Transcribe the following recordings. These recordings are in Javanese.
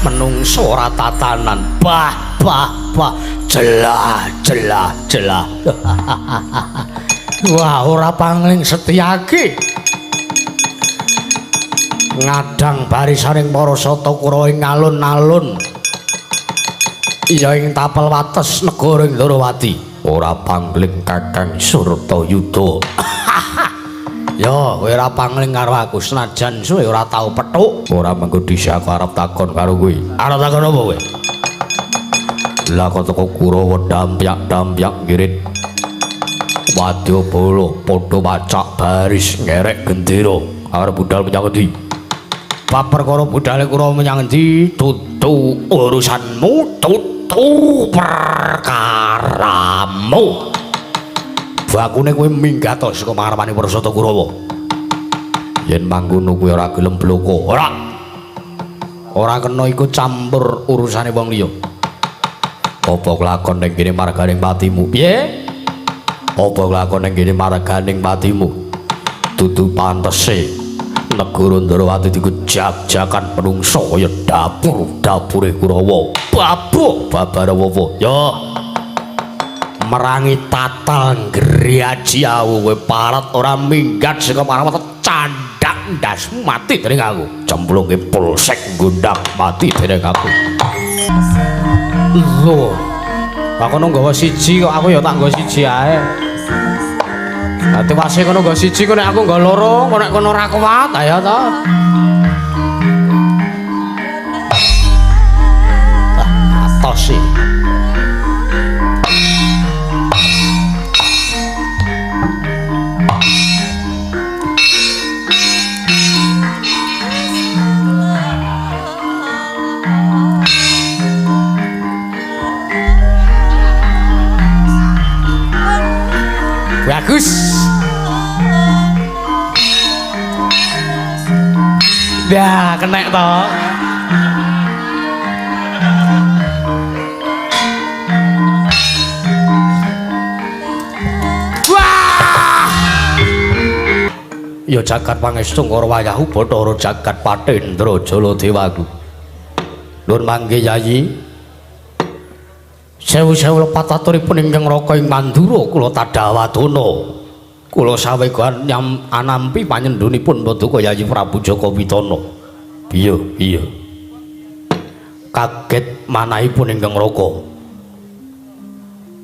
menungso ora tatanan bah jelah wah ora pangling setyake ngadang barisaning para Satakura ing alun-alun iya ing tapel wates negara Ndrawati ora pangling Kakang Surtayuda ya kowe ora pangling karo aku senajan suwe ora tau petuk ora mengko dhisik aku arep takon karo kowe arep takon apa kowe lah kok teko Kurawa dampyak ngirit Wadyabala padha wacak baris ngerek gendera arep budal menyang endi bab perkara budale Kurawa menyang endi tutu urusanmu tutu perkaramu bakune kowe minggat saka mangarepane Prasetya Kurawa yen mangkono kowe ora gelem bloko ora kena ikut campur urusane wong liya apa kelakon ning kene marganing patimu piye apa kelakon ning kene marganing patimu dudu pantese negara Ndrawati dikejak-jakan penungso kaya dapure Kurawa babarawa ya merangi tatal ngriaji awu kowe parat ora minggat saka parawat candak ndasmu mati dening aku cemplunge polsek gondak mati dening aku lho aku nggawa siji kok aku ya tak nggawa siji ae ati wase kono nggawa siji kok nek aku nggawa loro kok nek kono ora kuat ayo to atos sih bagus dah kena toh wah ya jagat pangestu karo wayahu Bathara jagat Patendra Jaladewaku nuwun mangke Yayi sewu-sewu lepat aturipun ingkang raka ing Mandura kula tadhawadana kula sawegan anampi panyendhunipun Paduka Yayi Prabu Jaka Pitana iya kaget manahipun ingkang raka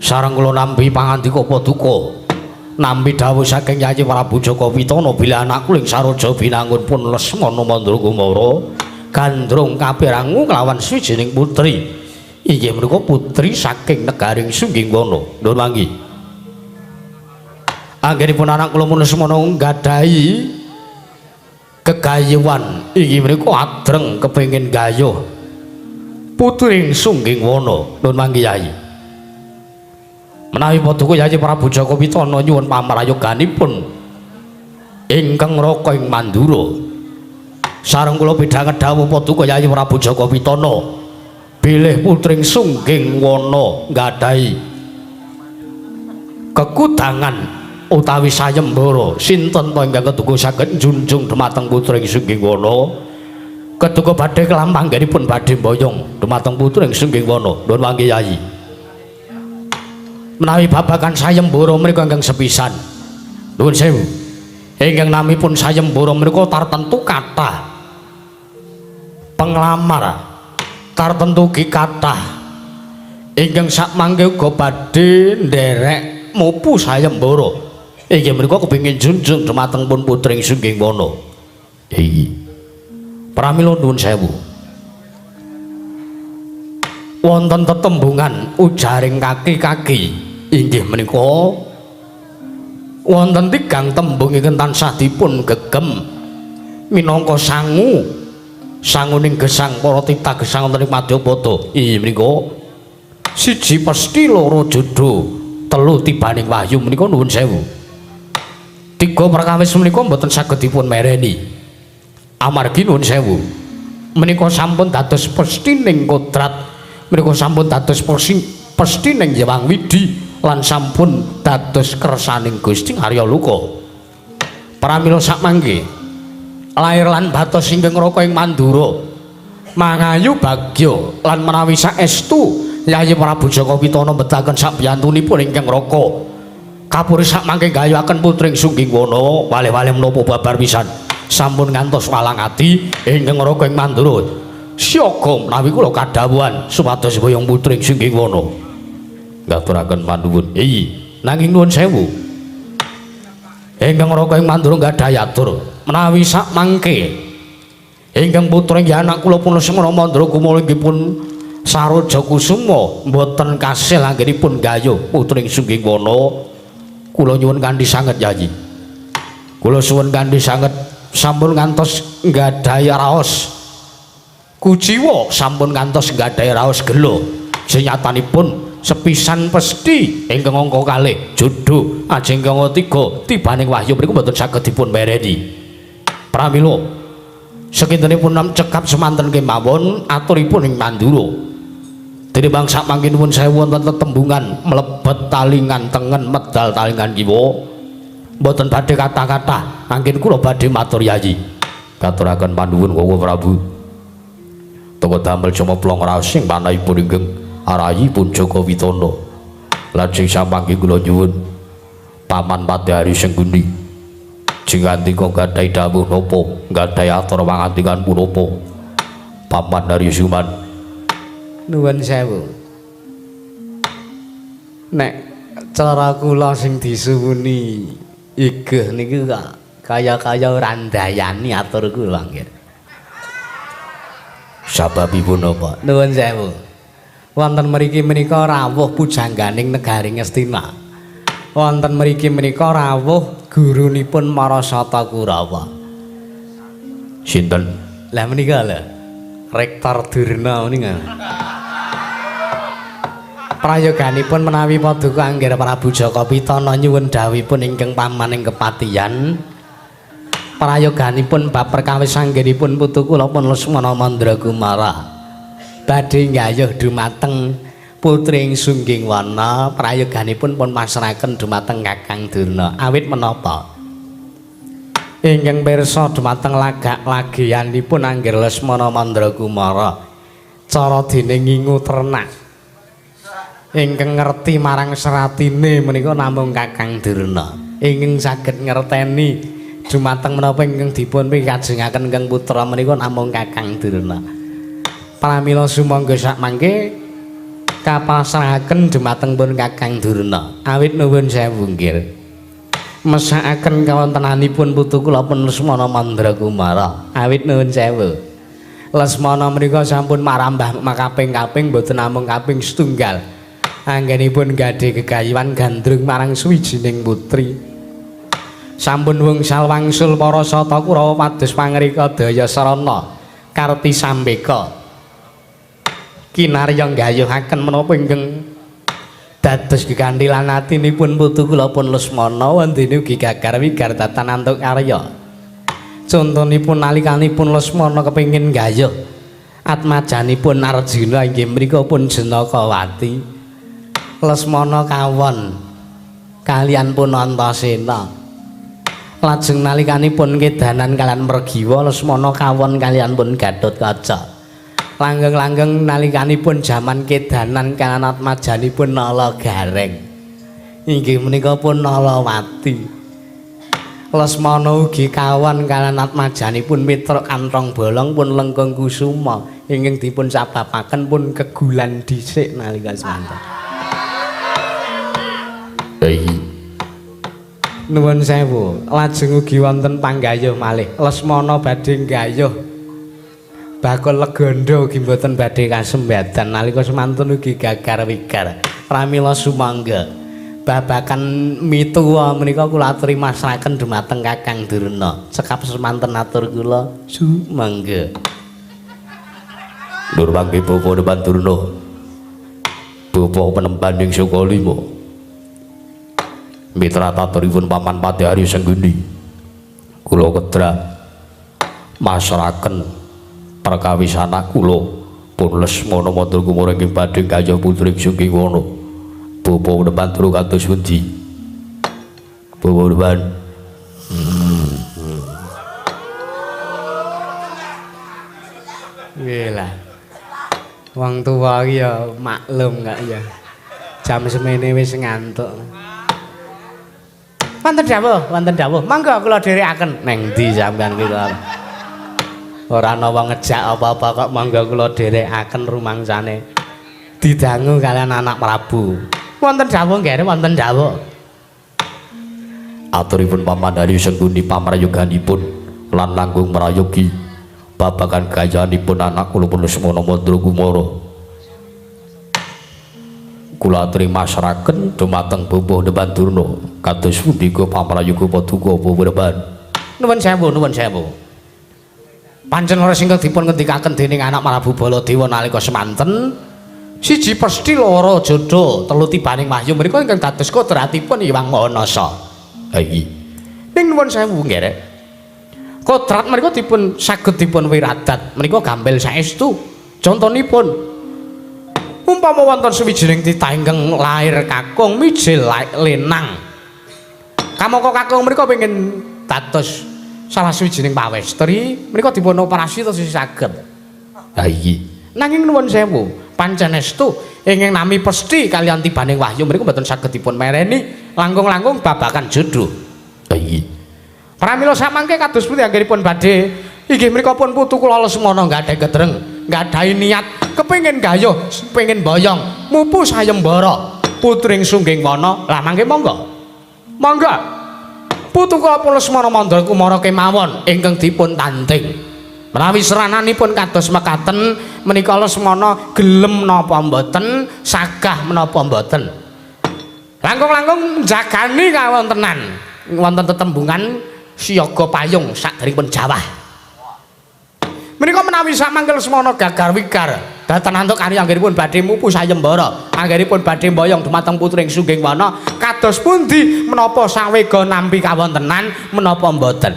sareng kula nampi pangandika Paduka nampi dawuh saking Yayi Prabu Jaka Pitana bila anakku ing Saraja binangun pun Lesmana Mandragumara gandrung kapirangu kelawan swijining putri inggih menika putri saking negaring Sunggingwana nuwun mangke anggenipun anak kula Lesmana nggadahi kegayuhan inggih menika adreng kepengin gayuh putri Sunggingwana nuwun mangke Yayi menawi Paduka Yayi Prabu Jaka Pitana nyuwun pamrayoganipun ingkang raka ing Mandura sareng kula pidhanget dawuh Paduka Yayi Prabu Jaka Pitana bilih putring Sunggingwana nggadahi kekudangan utawi sayembara sinten to ingkang keduga saged njunjung dhumateng putring Sunggingwana keduga badhe kelampanggenipun badhe mboyong dhumateng putring Sunggingwana nuwun mangke Yayi menawi babagan sayembara menika ingkang sepisan nuwun sewu ingkang namipun sayembara menika tartentu kathah penglamar tartentu ki kathah ingkang sakmangke uga badhe nderek mupu sayembara inggih menika kepengin junjung dhumateng pun putring Sunggingwana iki pramila nuwun sewu wonten tetembungan ujaring kaki-kaki inggih menika wonten tigang tembung ingkang tansah dipun gegem minangka sanguning gesang para titah gesang wonten ing Madyapada inggih menika siji pesthi loro jodho telu tibaning wahyu menika nuwun sewu tiga perkawis menika mboten saged dipun mereni amargi nuwun sewu menika sampun dados pesthi ning kodrat menika sampun dados pesthi ning Hyang Widi lan sampun dados kersaning Gusti Arya Luka pramila sakmangke lair lan batos ingkang raka ing Mandura mangayu bagya lan menawi saestu Yayi Prabu Jaka Pitana mbetahaken sak piyantunipun ingkang raka kapuri sak mangke gayuhaken putring Sunggingwana walih-walih menapa babar pisan sampun ngantos walang ati ingkang raka ing Mandura siaga menawi kula kadhawuhan supados boyong putring Sunggingwana ngaturaken panuwun nanging nuwun sewu ingkang raka ing Mandura gadhahi atur menawi sak mangke ingkang putring anak kula pun Semana Mandura kumala inggih pun Saroja Kusuma mboten kasil anggenipun gayuh putring Sunggingwana kula nyuwun kanthi sanget Yayi kula suwun kanthi sanget sampun ngantos nggadahi raos kuciwa sampun ngantos nggadahi raos gelo senyatanipun sepisan pesti ingkang angka kalih judho ajeng angka 3 tibaning wahyu mriku mboten saged dipun bereni pramila sekintenipun cekap semanten kemawon aturipun ing Mandura dene bangsa mangke nuwun sewu wonten tetembungan mlebet talingan tengen medal talingan kiwa mboten badhe kata-kata anggen kula badhe matur Yayi katuraken panuwun Wawa Prabu toko damel jama plong raos sing panahipun ingkang arayipun Jaka Pitana lajeng samangke kula nyuwun Paman Patihari Senggundi jingandika gadhahi dawuh napa gadhahi atur pangandikan punapa Paman Hari Suman nuwun sewu nek cara kula sing disuwuni igeh niku kaya-kaya ora ndayani atur kula nggih sababipun napa nuwun sewu wonten mriki menika rawuh pujangganing negaring Astina wonten mriki menika rawuh gurunipun Marasata Kurawa sinten lah menika lho Rektor Durna menika prayoganipun menawi paduka angger Prabu Jaka Pitana nyuwun dawuhipun ingkang pamaning kepatihan prayoganipun bab perkawis anggenipun putu kula pun Lesmana Mandragumara badhe nggayuh dumateng putring Sunggingwana prayoganipun pun masrahaken dumateng Kakang Durna awit menapa ingkang pirsa dumateng lagak-lagianipun angger Lesmana Mandragumara cara dene ngingu ternak ingkang ngerti marang seratine menika namung Kakang Durna ingkang saged ngerteni dumateng menapa ingkang dipun pikajengaken ingkang putra menika namung Kakang Durna pramila sumangga sak mangke kapasrahaken dumateng pun Kakang Durna awit nuwun sewu nggih mesakaken kawontenanipun putu kula pun Lesmana Mandragumara awit nuwun sewu Lesmana menika sampun marambah makaping-kaping boten namung kaping setunggal anggenipun gadhe gegayuhan gandrung marang suwijining putri sampun wangsul wangsul para sata Kurawa pados pangrika daya sarana karti sambeka kinarya nggayuhaken menapa ingkang dados gegantilan atinipun putu kula pun Lesmana wandene ugi gagar wigartatan antuk karya contonipun nalikanipun Lesmana kepengin nggayuh atmajanipun Arjuna inggih mriku pun Janakawati Lesmana kawon kalian pun Antasena lajeng nalikanipun kedanan kalian Mergiwa Lesmana kawon kalian pun Gatotkaca langgeng-langgeng nalikanipun jaman kedanan kalian atmajanipun Nala Gareng inggih menika pun Nalawati Lesmana ugi kawon kalian atmajanipun Mitra Kantong Bolong pun Lengkung Kusuma ingkang dipun sababaken pun kegulan dhisik nalika semanten nuwun sewu lajeng ugi wonten panggayuh malih Lesmana badhe nggayuh bakul legandha ugi mboten badhe kasembadan nalika semanten ugi gagar wigar pramila sumangga babakan mituwa menika kula aturi masrahaken dumateng Kakang Durna cekap semanten atur kula sumangga Nur mangke bapa depan Durna bapa penembaning Sukalima mitra taturipun Paman Patihari Senggundi kula kedra masrahaken perkawis anak kula pun Lesmana Mandragumara ing badhe gayuh putri Sunggingwana bapa depan turu kados pundi bapa depan Lah. Wong tuwa iki ya maklum gak ya. Jam semene wis ngantuk. Wonten dawuh. Mangga kula dherekaken. Neng ndi sampean ki kok. Ora ana wong ngejak apa-apa kok mangga kula dherekaken rumangsane. Didangu kalian anak Prabu. Wonten dawuh nggih, wonten dawuh. Aturipun Pamandari Sengguni pamrayoganipun lan langkung merayogi babagan gayanipun anak kula Lesmana Mandra Kumara. Kula aturi masraken dumateng Bubuh Dewan Durna kados punika pamrayoga paduka apa Werban. Nuwun sewu. Pancen ora sing dipun ngendikaken dening anak Prabu Baladewa nalika semanten siji pesthi loro jodho telu tibaning wahyu menika ingkang dados kodratipun Hyang Manasa. Ha iki. Ning nuwun sewu nggih rek. Kodrat menika dipun saged dipun wiradat menika gampil saestu. Contonipun umpama wonten sawijining titah ingkang lair kakung mijil lenang. Kamangka kakung menika pengin dados salah sawijining pawestri menika dipun operasi terus saged. Ha iki. Nanging nuwun sewu. Pancen estu ingkang nami pesthi kaliyan tibaning wahyu mriku mboten saged dipun mereni langkung-langkung babagan jodho. Iki. Pramila samangke kados pundi anggenipun badhe inggih menika pun putu kula Lesmana nggadahi gedreng, nggadahi niat kepengin gayuh, pengin boyong, mupu sayembara putring sungging wana. Lah mangke monggo. Monggo. Putu kula Lesmana Mandra Kumara kemawon ingkang dipun tanding. Menawi serananipun kados mekaten menika Lesmana gelem napa mboten, sagah menapa mboten. Langkung-langkung jagani kawontenan wonten tetembungan siyaga payung sakderengipun jawah. Menika menawi samangke Lesmana gagar wigar dhateng antuk karya anggenipun badhe mupu sayembara, anggenipun badhe mboyong dumateng putring sungging wana kados pundi menapa sawega nampi kawontenan menapa mboten.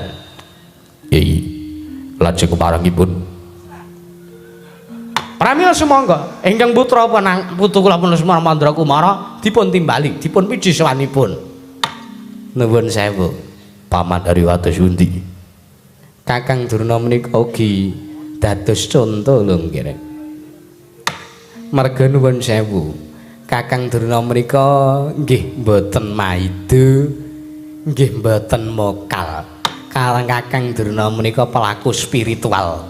Nggih. Lajeng keparengipun pramila sumangga ingkang putra putu kula Lesmana Mandra Kumara dipun timbali dipun piji sawanipun. Nuwun sewu Pamandari wados pundi Kakang Durna menika ugi dados conto lho nggih. Merga nuwun sewu Kakang Durna menika nggih mboten maido nggih mboten mokal. Karang Kakang Durna menika pelaku spiritual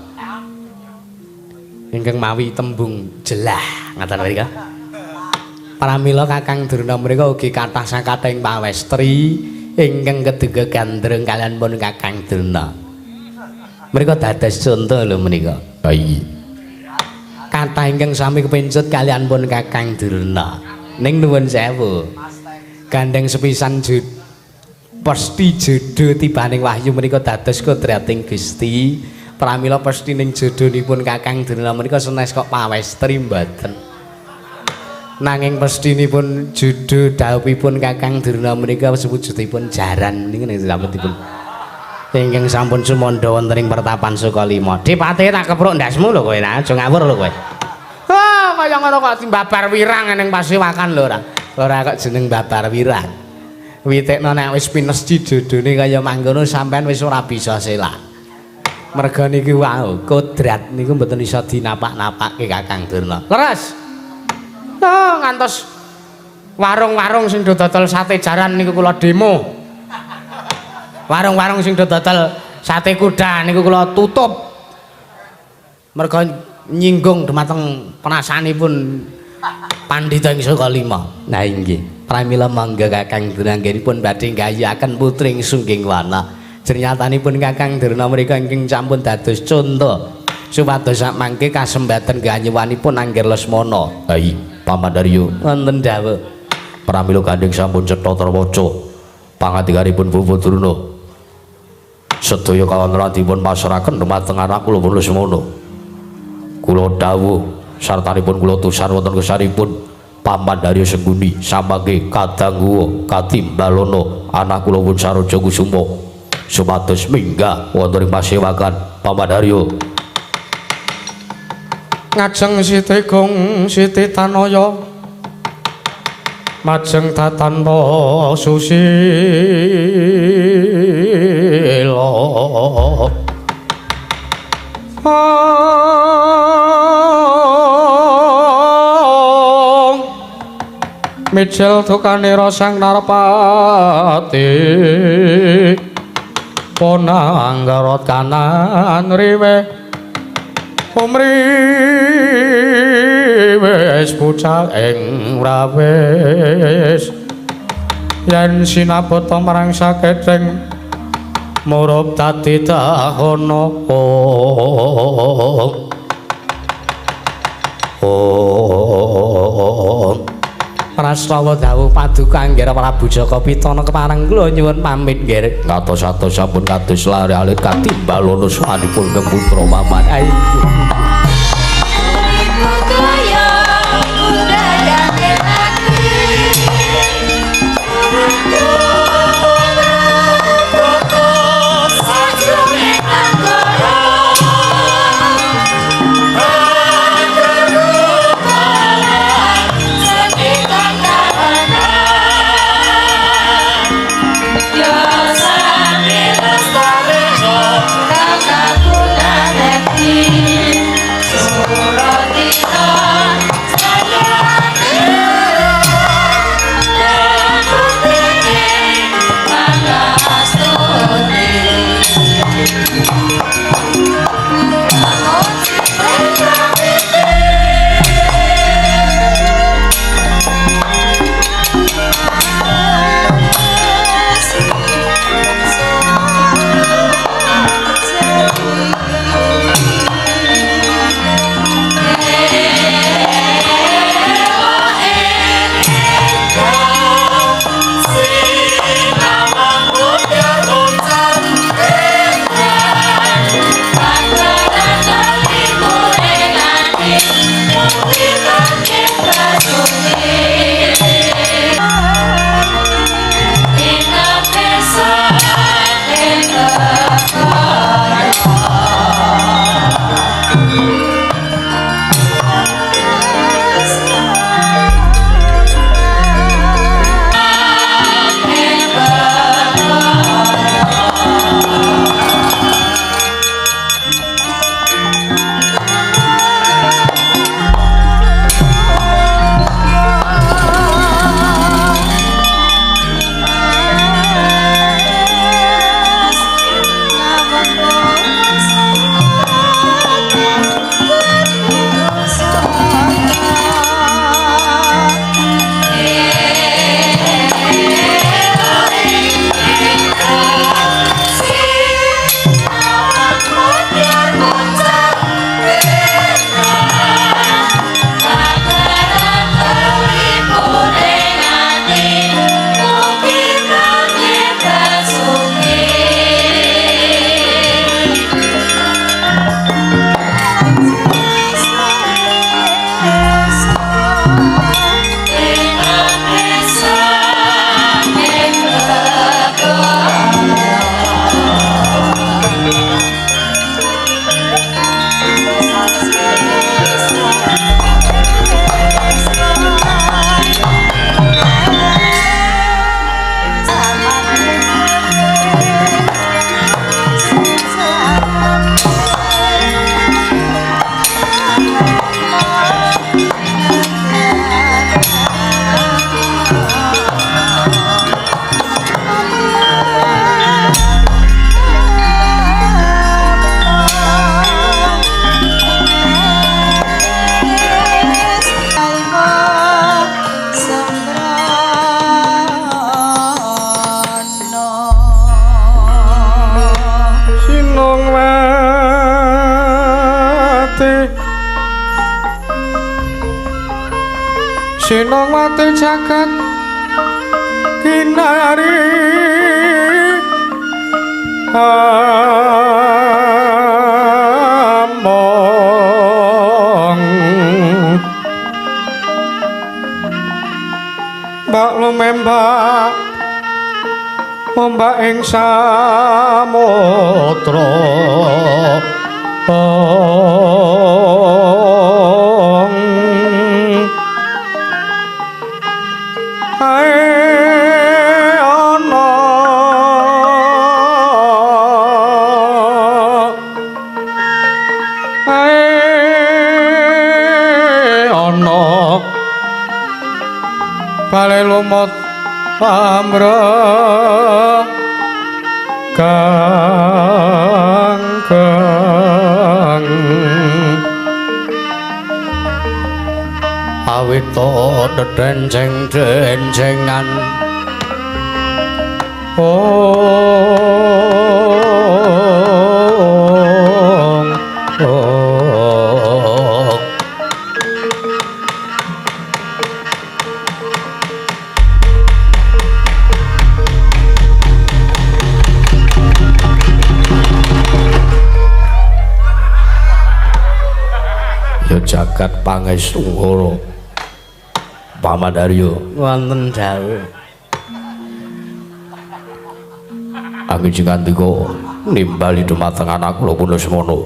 ingkang mawi tembung jelah ngaten mriku. Pramila Kakang Durna menika ugi kathah sakathing pawestri ingkang kedua gandreng kaliyan pun Kakang Durna. Menika dados conto lho menika. Ha iya. Kathah ingkang sami kepencut kaliyan pun Kakang Durna. Ning nuwun sewu. Gandeng sepisan pesthi jodho tibaning wahyu menika dados kodrating Gusti. Pramila pesthi ning jodhonipun Kakang Durna menika sanes kok pawestri mboten. Nanging pestinipun jodho dawuhipun Kakang Durna menika sewujudipun jaran niku ning sampun ingkang sampun sumandha wonten ing pertapan Sukalima. Dipate tak kepruk ndasmu lho kowe, aja ngawur lho kowe. Ah, kaya ngono kok babar wirang ning pasewakan lho ora. Ora kok jeneng babar wirang. Witekno nek wis pinesti jodhone kaya mangkono sampean wis ora bisa selak. Merga niki wau kodrat niku mboten iso dinapak-napake Kakang Durna. Leres. Oh, ngantos warung-warung sing do dodol sate jaran niku kula demo. Warung-warung sing do dodol sate kuda niku kula tutup. Merga nyinggung dumateng penasanipun Pandhita ing Sukalima. Nah inggih. Pramila mangga Kakang Durna anggenipun badhe nggayuhaken putring sungging wana. Jernyatanipun Kakang Durna menika ingkang sampun dados conto supados samangke kasembaten ganyuwanipun Angger Lesmana. Ha iya, Pamandari wonten dawuh. Pramila gandeng sampun cetha trawaca pangandikanipun Bapak Durna. Sedaya kawontenan dipun pasrahaken dumateng anak kula Lesmana. Kula dawuh sartanipun kula tusan wonten gesaripun Pamandari Sengguni samangke kadangguwa katimbalana anak kula pun Saraja Kusuma supados minggah wonten ing pasewakan Pamandari. Ngajeng Siti Gong Siti Tanaya majeng tatanpa susila mijil tukanira sang Narpati Ponanggarot kanan riwe umriwis pucal ing rawis yen sinabut marang sakedeng murup dadi dahana Prastawa dawuh paduka nggih Prabu Jaka Pitana kepareng kula nyuwun pamit nggih. Ngatos-atos sampun kados lare alit katimbal ana sawanipun Kang Putra Maman. Ayo. Sinawati jagat kinari among mbak lumembak ombak ing samudra bale lumut amra kang awita dedenjeng-denjengan jagat pangestu Pamandarya wonten dawuh angin ngandika nimbali dumateng anak kula pun semana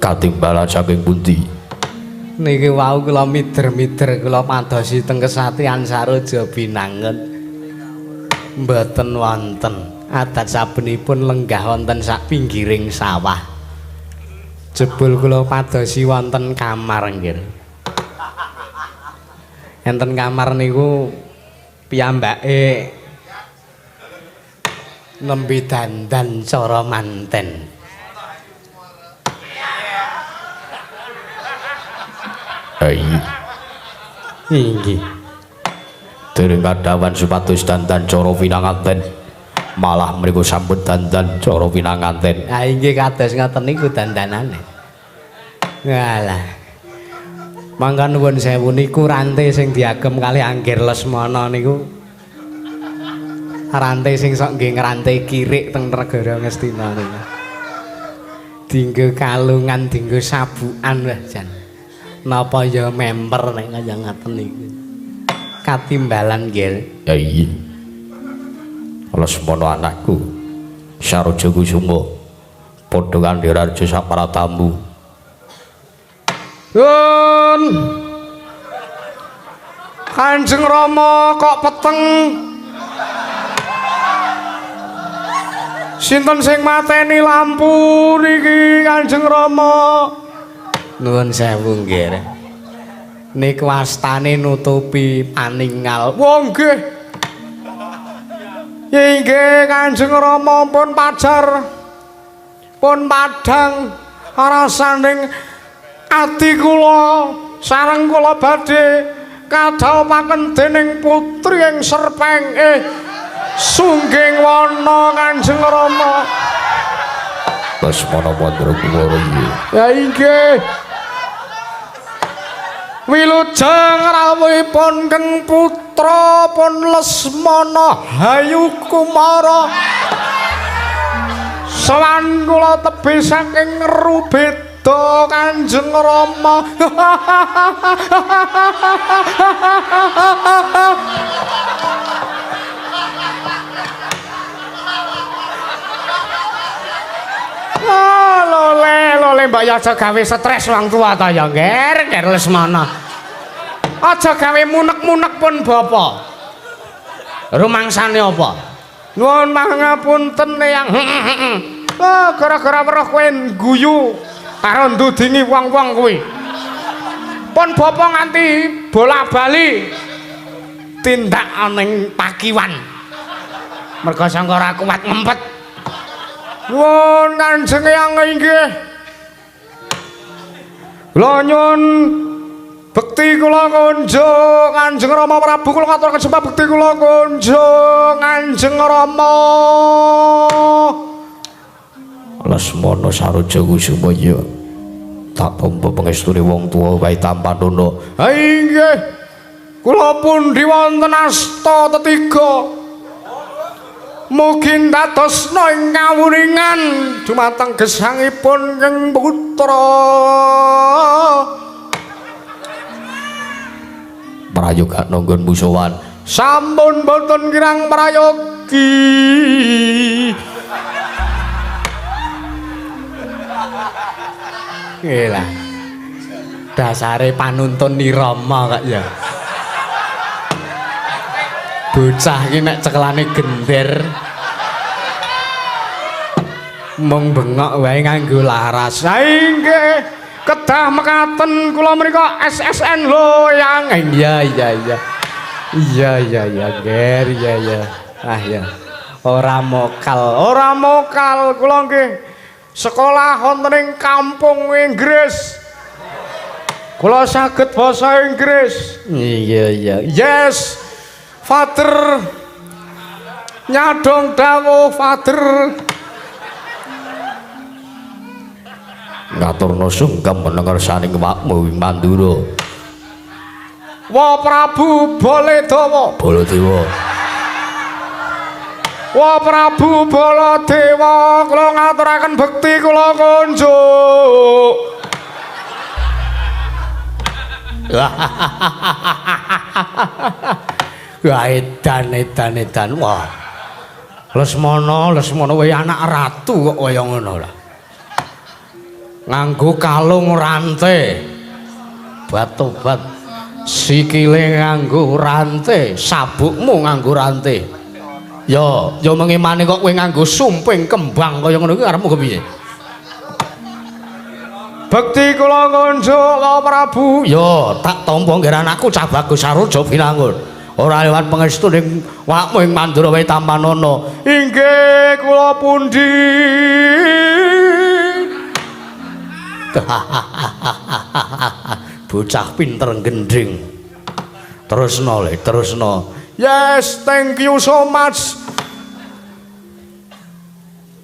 katimbalan saking pundi niki wau kula mider-mider kula padosi teng kesatian Saroja Binangun mboten wonten adat sabenipun lenggah wonten sak pinggiring sawah jebul kula padosi wonten kamar nggih. Enten kamar niku piyambake nembe dandan cara manten. Inggih. Dereng kadhawan supados dandan cara pinanganten. Malah mriku sampun dandan cara pinanganten. Ha inggih kados ngoten niku dandanane. Ngalah. Mangka nuwun sewu niku rantai sing diagem kalih Angger Lesmana niku rantai sing sok nggih ngrantai kirik teng negara Ngastina niku. Dinggo kalungan, dinggo sabukan wah jan. Napa ya memper nek kaya ngaten niku. Katimbalan nggih. Ya iya. Lesmana anakku. Saroja Kusuma padha kandhirarja sapratamu. Yun Kanjeng Rama kok peteng sinten sing mateni lampu niki Kanjeng Rama nuwun sewu nggih niku wastane nutupi paningal wong nggih inggih Kanjeng Rama pun pajar pun padhang rasaning ati kula sareng kula badhe kadhaopaken dening putri ing Serpeng sungging wana Kanjeng Rama Lesmana Mandra Kumara ya inggih wilujeng rawuhipun keng putra pun Lesmana Hayu Kumara sawan kula tebih saking Rubet Kanjeng Rama lole mbak ya aja gawe stres wong tua ta ya Nger Lesmana aja gawe munek-munek pun bapa rumangsane apa nuwun pangapunten yang gara-gara weruh kowe guyu karo ndudingi wong-wong kuwi. Pun bapa nganti bola-bali tindak ning pakiwan. Merga sangka ora kuat ngempet. Nuwun Kanjeng Hyang inggih. Kula nyuwun bekti kula kunjuk Kanjeng Rama Prabu kula ngaturaken sembah bekti kula kunjuk Kanjeng Rama. Lesmana Saroja Kusuma ya tak tampa pangestune wong tuwa wae tampanono. Ha inggih. Kula pundi wonten asta tetiga. Mugi dadosna ing kawuningan dumateng gesangipun keng putra. Prayoga nanggon musuhan. Sampun boten kirang prayogi. Gila. Dasare panuntun nirama kak ya. Bocah iki nek cekelane gender mung bengok wae nganggo laras. Ha inggih, kedah mekaten kula menika SSN lho yang. Iya. Iya ger iya. Ah ya. Ora mokal kula nggih sekolah wonten ing kampung Inggris. Kula saged basa Inggris. Iya. Yes. Father. Nyadong dawuh Father. Ngaturna sungkem menengar saning wakmu ing Mandura. Wa Prabu Baladewa. Wa Prabu Baladewa, kula ngaturaken bekti kula kunjuk. Wah edan. Wah. Lesmana wae anak ratu kok kaya ngono lah. Nganggo kalung rantai. Batobat sikile nganggo rantai, sabukmu nganggo rantai. Ya mengimani kok kowe nganggo sumping kembang kaya ngono kuwi karepmu kepiye? Bekti kula kunjuk Pak Prabu. Ya tak tampa nggih anakku cah bagus saroja binangun. Ora lewat pangestu ning wakmu ing Mandura wae Tampanana. Inggih kula pundi. Bocah pinter gending. Terusno. Yes, thank you so much.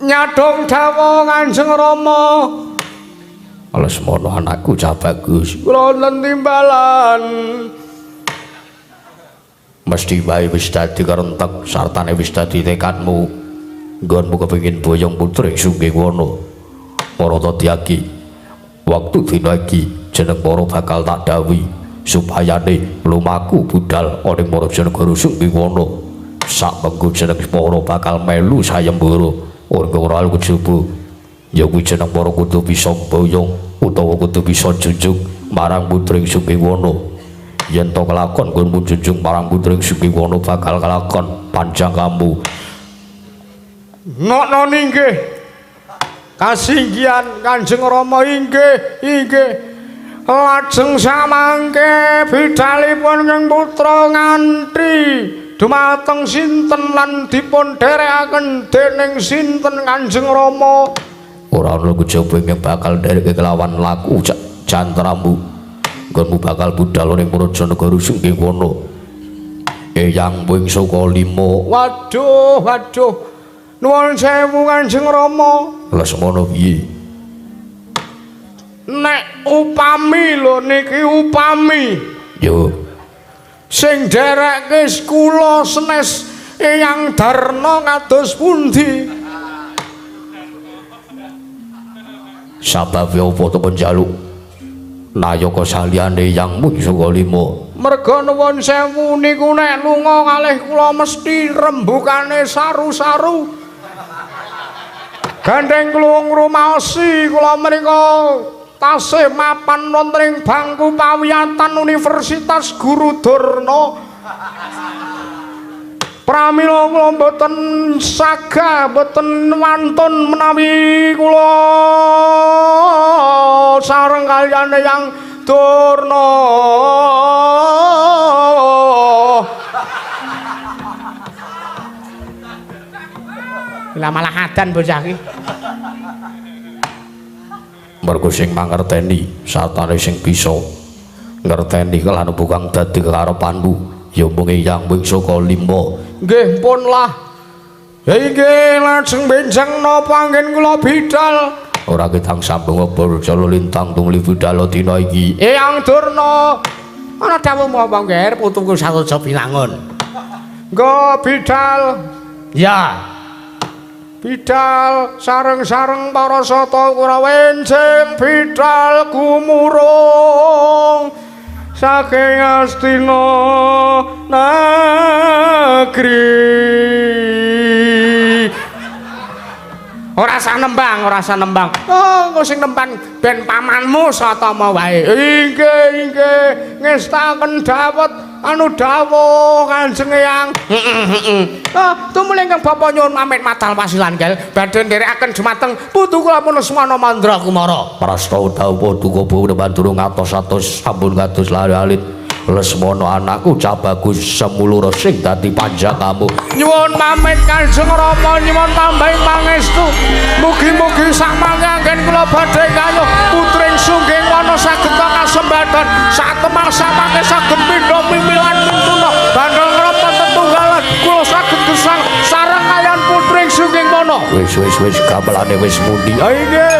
Nyadong dawuh Kanjeng Rama. Lesmana anakku cah bagus. Kula wonten timbalan. Mesti wae wis dadi karentek sartane wis dadi tekadmu. Nggonmu kepengin boyong putri Sunggiwana. Para Tadyagi. Waktu dina iki jeneng para bakal tak dawuhi supayane lumaku budal ana ing Marajanegara Sunggiwana. Sak mengko jeneng para bakal melu sayembara ora kejaba. Ya kuwi jeneng para kudu bisa boyong utawa kudu bisa junjung marang putri Sunggiwana. Yen to kelakon nggonmu junjung marang putri Sunggiwana bakal kelakon panjang kamu. Nok inggih. Kasinggihan Kanjeng Rama inggih. Lajeng samangke bidalipun ing putra ngantri dumateng sinten lan dipun dherekaken dening sinten Kanjeng Rama. Ora ana kejaba ing bakal ndereke kelawan laku jantramu. Nggonmu bakal budal ning Marajanegara Sunggiwana. Eyang wing saka 5. Waduh. Nuwun sewu Kanjeng Rama. Lesmana piye? Nek upami lho niki upami. Yo. Sing dereke kula senes Eyang Darna kados pundi? Sababe apa to penjaluk? Nayaka saliyane Eyang mung saka 5. Merga nuwun sewu niku nek lunga kalih kula mesti rembukane saru-saru. Gandeng kula ngrumaosi kula menika tasih mapan wonten ing bangku pawiyatan Universitas Guru Durna. Pramila kula mboten sagah mboten wantun menawi kula sareng kaliyan Eyang Durna. Lah malah hadan bocah iki. Mergo sing mangerteni satane sing bisa ngerteni kelan bukan dadi kekarepanmu ya mung Eyang wing saka 5. Nggih pun lah. Ya inggih lajeng benjang napa anggen kula bidal. Ora ketang sambung obor jalo lintang tumuli budal dina iki. Eyang Durna. Ana dawuhmu apa nggih putuku saroja binangun. Nggo bidal. Ya. Bidal sareng-sareng para sata Kurawa enjing bidal gumurung saking Astina Nagri. Ora usah nembang. Oh, engko sing nembang ben pamanmu Satama wae. Inggih, ngestaken dawuh Kanjeng Eyang. Tumuli ingkang bapa nyuwun pamit matal wasilan kel badhe nderekaken dumateng putu kula pun Lesmana Mandra Kumara. Prasta dawuh duka buwune Bandura ngatos-atos sampun kados lali-alit. Lesmana anakku cah bagus semulur sing dadi panjangmu. Nyuwun pamit Kanjeng Rama, nyuwun tambahi pangestu. Mugi-mugi samangke anggen kula badhe kayuh putring sungging wana saged kasembadan satemah samangke saged pindha mimilan mintuna bandel ngrapa tetunggalan kula saged gesang sareng kayan putring sungging wana. Wis gamelane wis mundi. Ha nggih.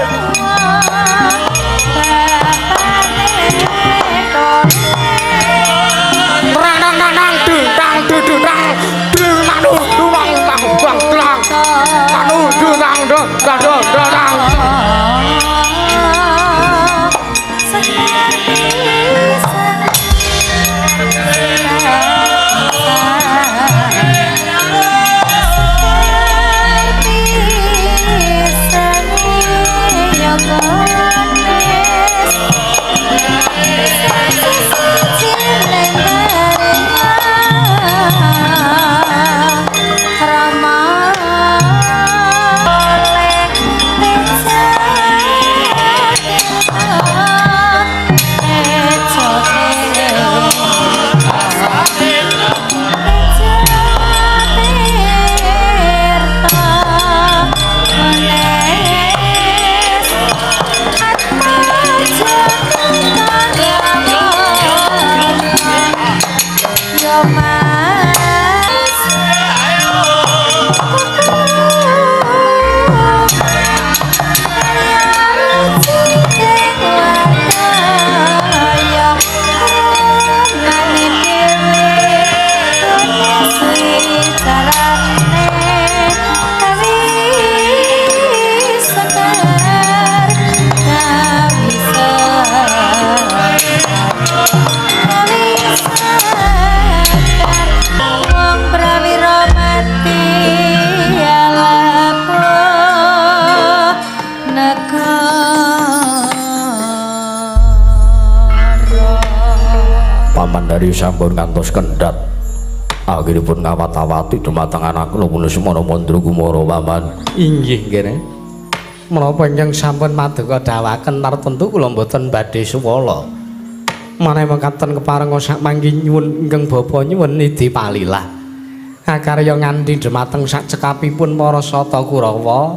Dari sampun ngantos kendhat akhiripun ngawat-awati dumateng anak kula Lesmana Mandra Kumara paman. Inggih nggih. Menapa ingkang sampun maduka dawaken tartemtu kula mboten badhe suwala. Maneh mekaten keparenga sak manggi nyuwun ingkang bapa nyuwun nidhi palilah. Akarya nganti dumateng sak cekapipun para Sata Kurawa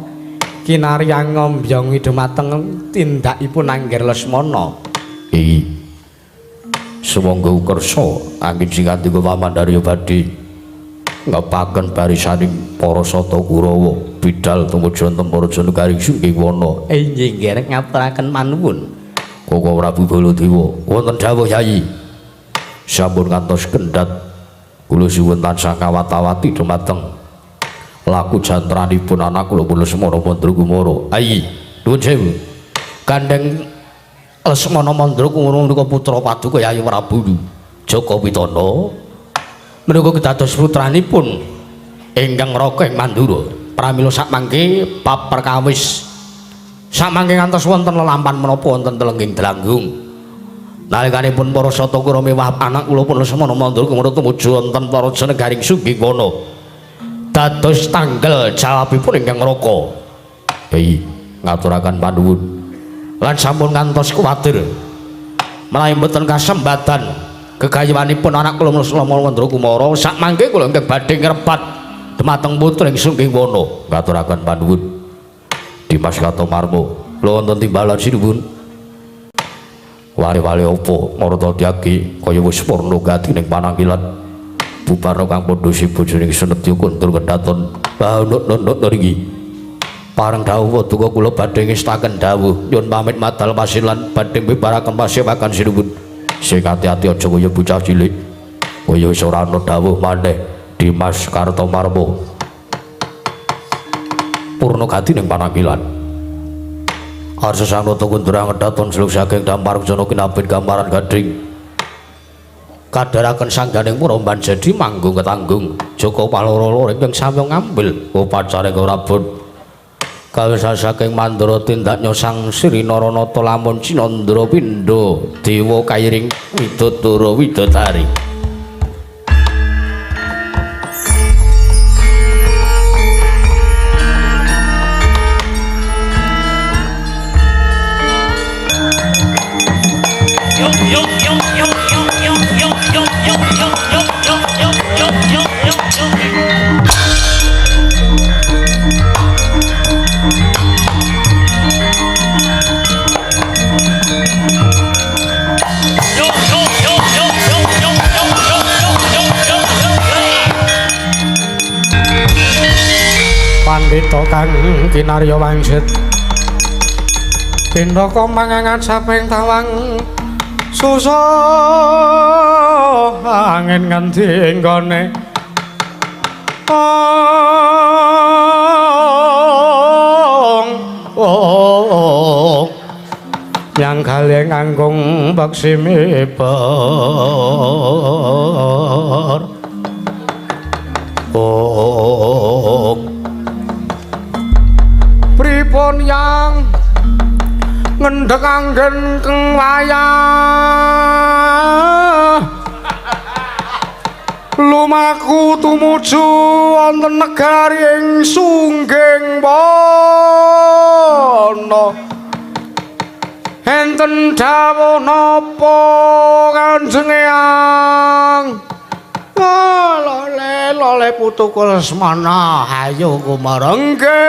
kinarya ngombyongi dumateng tindakipun Angger Lesmana. Sumangga kersa angin sing katiga pamandarya badhe ngepaken barisaning para Sata Kurawa bidhal tumuju tempura Janagaring Sungging Wana. Inggih nggih ngaturaken manuwun. Koko Prabu Baladewa wonten dawuh Yayi. Sampun ngantos kendhat kula suwun tansah kawat-awati dumateng laku jantranipun anak kula Lesmana Mandra Kumara. Ayi, nuwun sewu. Gandeng Lesmana Mandra Kumara menika putra paduka Yayi Prabu Jaka Pitana. Menika dados putranipun ingkang Raka ing Mandura. Pramila sakmangke paperkawis samangke ngantos wonten lelampan menapa wonten telengging Delanggung. Nalikanipun para Sata Kurawa miwah anak kula Lesmana Mandra Kumara tumuju wonten para Janagaring Sungging Wana. Dados tanggal jawabipun ingkang Raka. Hei, ngaturaken panuwun. Lan sampun ngantos kuwatir menawi mboten kasembatan gegayawanipun anak kula Lesmana Mandra Kumara sakmangke kula ingkang badhe ngrepat dhumateng putring Sungging Wana ngaturaken panuwun. Dimas Katomarmo kula wonten timbalan sinuwun wali-wali apa marta tyagi kaya wis purna gati ning panangkilan bubarna kang padha bojoning Senedya kuntur kendhaton nuk niki pareng dawuh duka kula badhe ngestaken dawuh nyuwun pamit madal pasilan badhe mbebaraken pasewakan sinuwun. Sing ati-ati aja kaya bocah cilik kaya wis ora ana dawuh maneh. Dimas Kartomarmo purna gati ning panangkilan arsa sang nata kundur ngedhaton sluk saking dampar jana kinabit gambaran gading kadharaken sangganing puromban jadi manggung ketanggung Jaka Paloro ingkang sami ngambil upacara Rabon kawisan saking mandara tindak nyosang Sri Naranata lamun Cinandra Pindha dewa kairing Widatara Widatari. Pita kang kinarya wangsit Pindaka mangangat saping tawang susah angin nganti nggone yang kalian nganggung baksimipar pripun yang ngendhek anggen keng wayah lumaku tumuju wonten negari ing Sungging Wana enten dawuh napa Kanjeng Eyang lole putuku Lesmana ayo kumarengke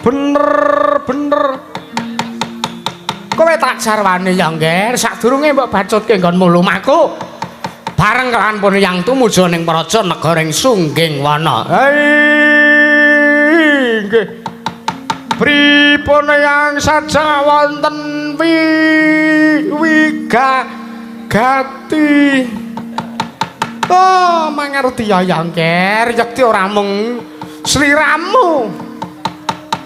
bener kowe tak jarwane ya ngger sadurunge mbok bacutke nggonmu lumaku bareng kelawan pun yang tumuju ning praja negara ing Sungging Wana nggih pripun yang saja wonten wigati mangerti ya ngger yekti ora mung sliramu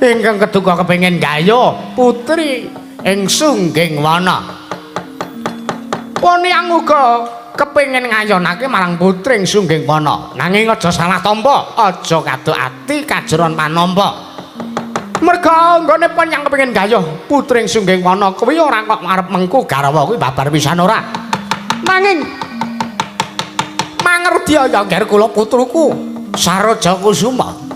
ingkang keduka kepengin gaya putri ing Sungging Wana pun yang uga kepengin ngayonake marang putri ing Sungging Wana nanging aja salah tampa aja kaduk ati kajeron panampa merga nggone pun yang kepengin gayuh putri ing Sungging Wana kuwi ora kok arep mengku garwa kuwi babar pisan ora nanging mangerti ya ngger kula putruku Saraja Kusuma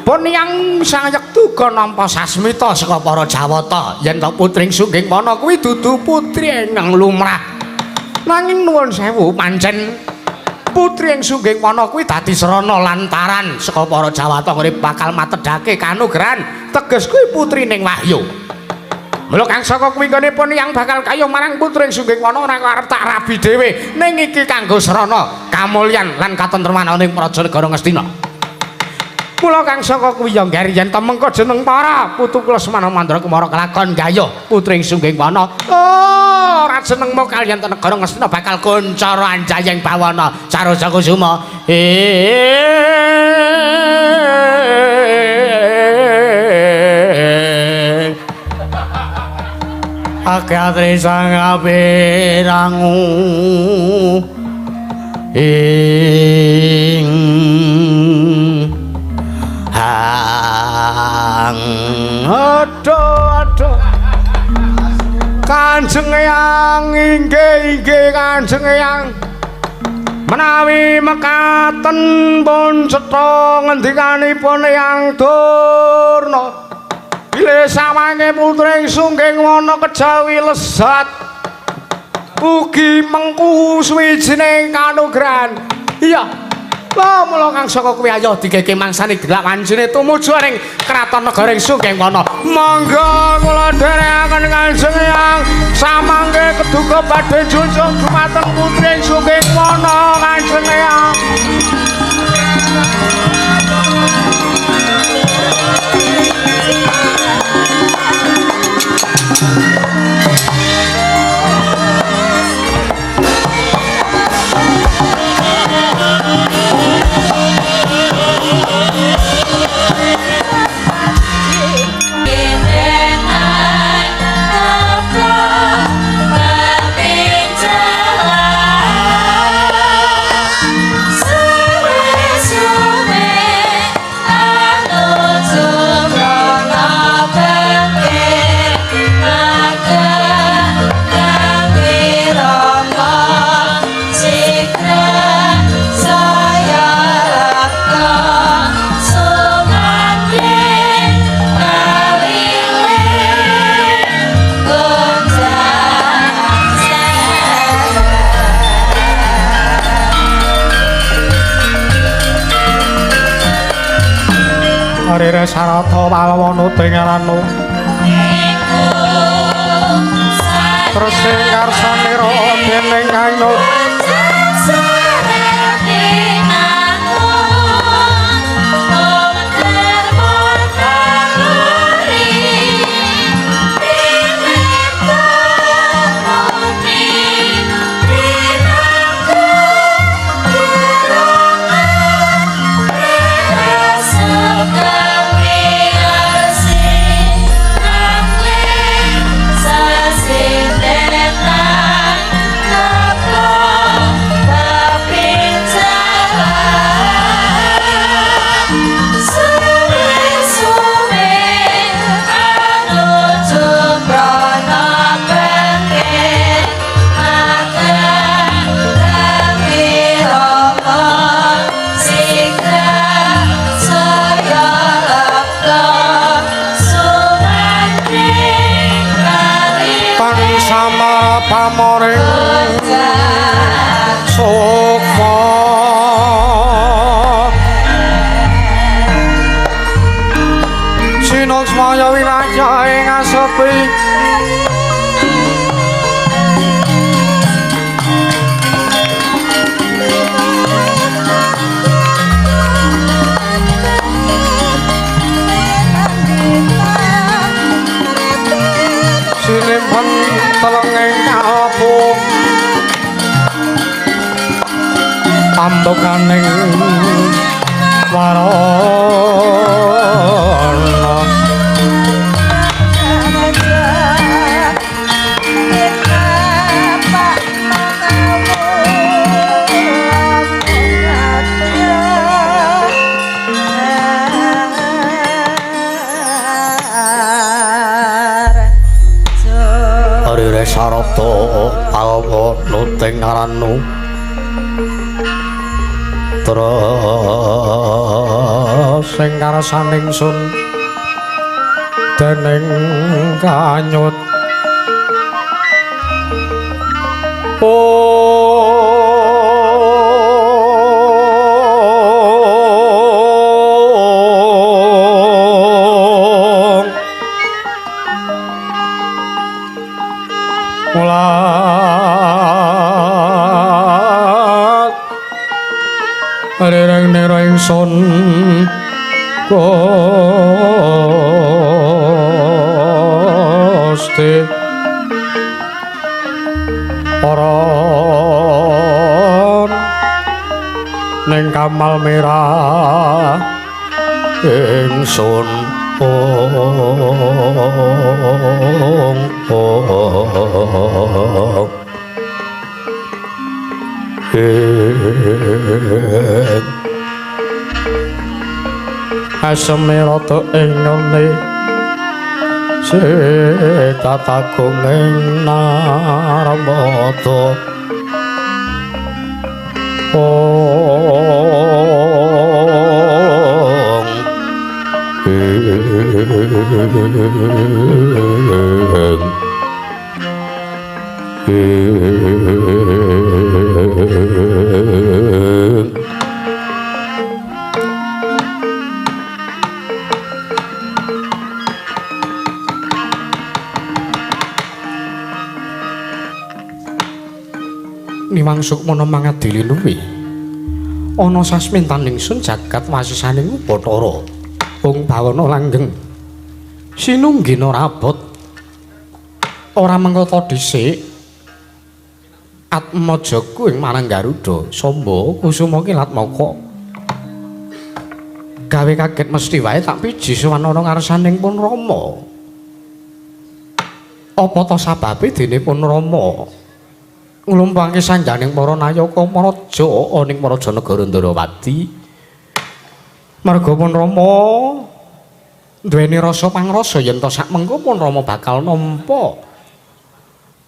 pun yang sayek tuga nampa sasmita saka para Jawata yen to putri ing Sungging Wana kuwi dudu putri ingkang lumrah nanging nuwun sewu pancen putri ing Sungging Wana kuwi dadi srana lantaran saka para Jawata urip bakal matedhake kanugrahan teges kuwi putri ning Wahyu mula kang saka kuwi ngonipun yang bakal kayuh marang putri ing Sungging Wana ora arep tak rabi dhewe ning iki kanggo srana kamulyan lan katentreman ning praja negara Ngastina mula kang saka kuwi ya ngger yen temengko jeneng para putu Lesmana Mandra Kumara kelakon gayuh putri ing Sungging Wana ora jenengmu kaliyan negara Ngastina bakal kuncara anjayeng bawana Saraja Kusuma akeh sang apirangu ing aduh Kanjeng Eyang inggih Kanjeng Eyang menawi mekaten pun cetha ngendikanipun Eyang Durna bilih sawange putri ing Sungging Wana kejawi lesat ugi mengku suwijining kanugrahan iya mula kang saka kuwi ayo digege mangsane delak wancine tumuju ning kraton negara ing Sungging Wana mangga kula dherekaken Kanjeng Eyang samangke keduga badhe junjung dumateng putri ing Sungging Wana Kanjeng Eyang Rere Sarata Palwana Dengaranu terus sing karsanira dening Kanyut pamoring sukma sinuksmaya winaya ing asepi silimpen telenging kapung ambukaning warana Arire sarata alwa nuting ngaranu terus sing karsaning sun dening kanyut mulat rereng nira ingsun Gusti paron ning kamal merah ingsun asemirata ing ngene setatagung ing narmata Niwang Sukmana mangadili luwi ana sasmintan ingsun jagat wasisaning Bathara wong bawana langgeng sinunggina rabot ora mengko dhisik Atmajaku ing marang Garuda Samba kusuma kilatmaka gawe kaget mesti wae tak piji sowan ana ngarsaning pun Rama apa ta sababe dene pun Rama nglumpangke sanjaning para nayaka maraja ning Maraja Negara Ndarawati marga pun Rama duweni rasa pangrasa yen to sak mengko pun Rama bakal nampa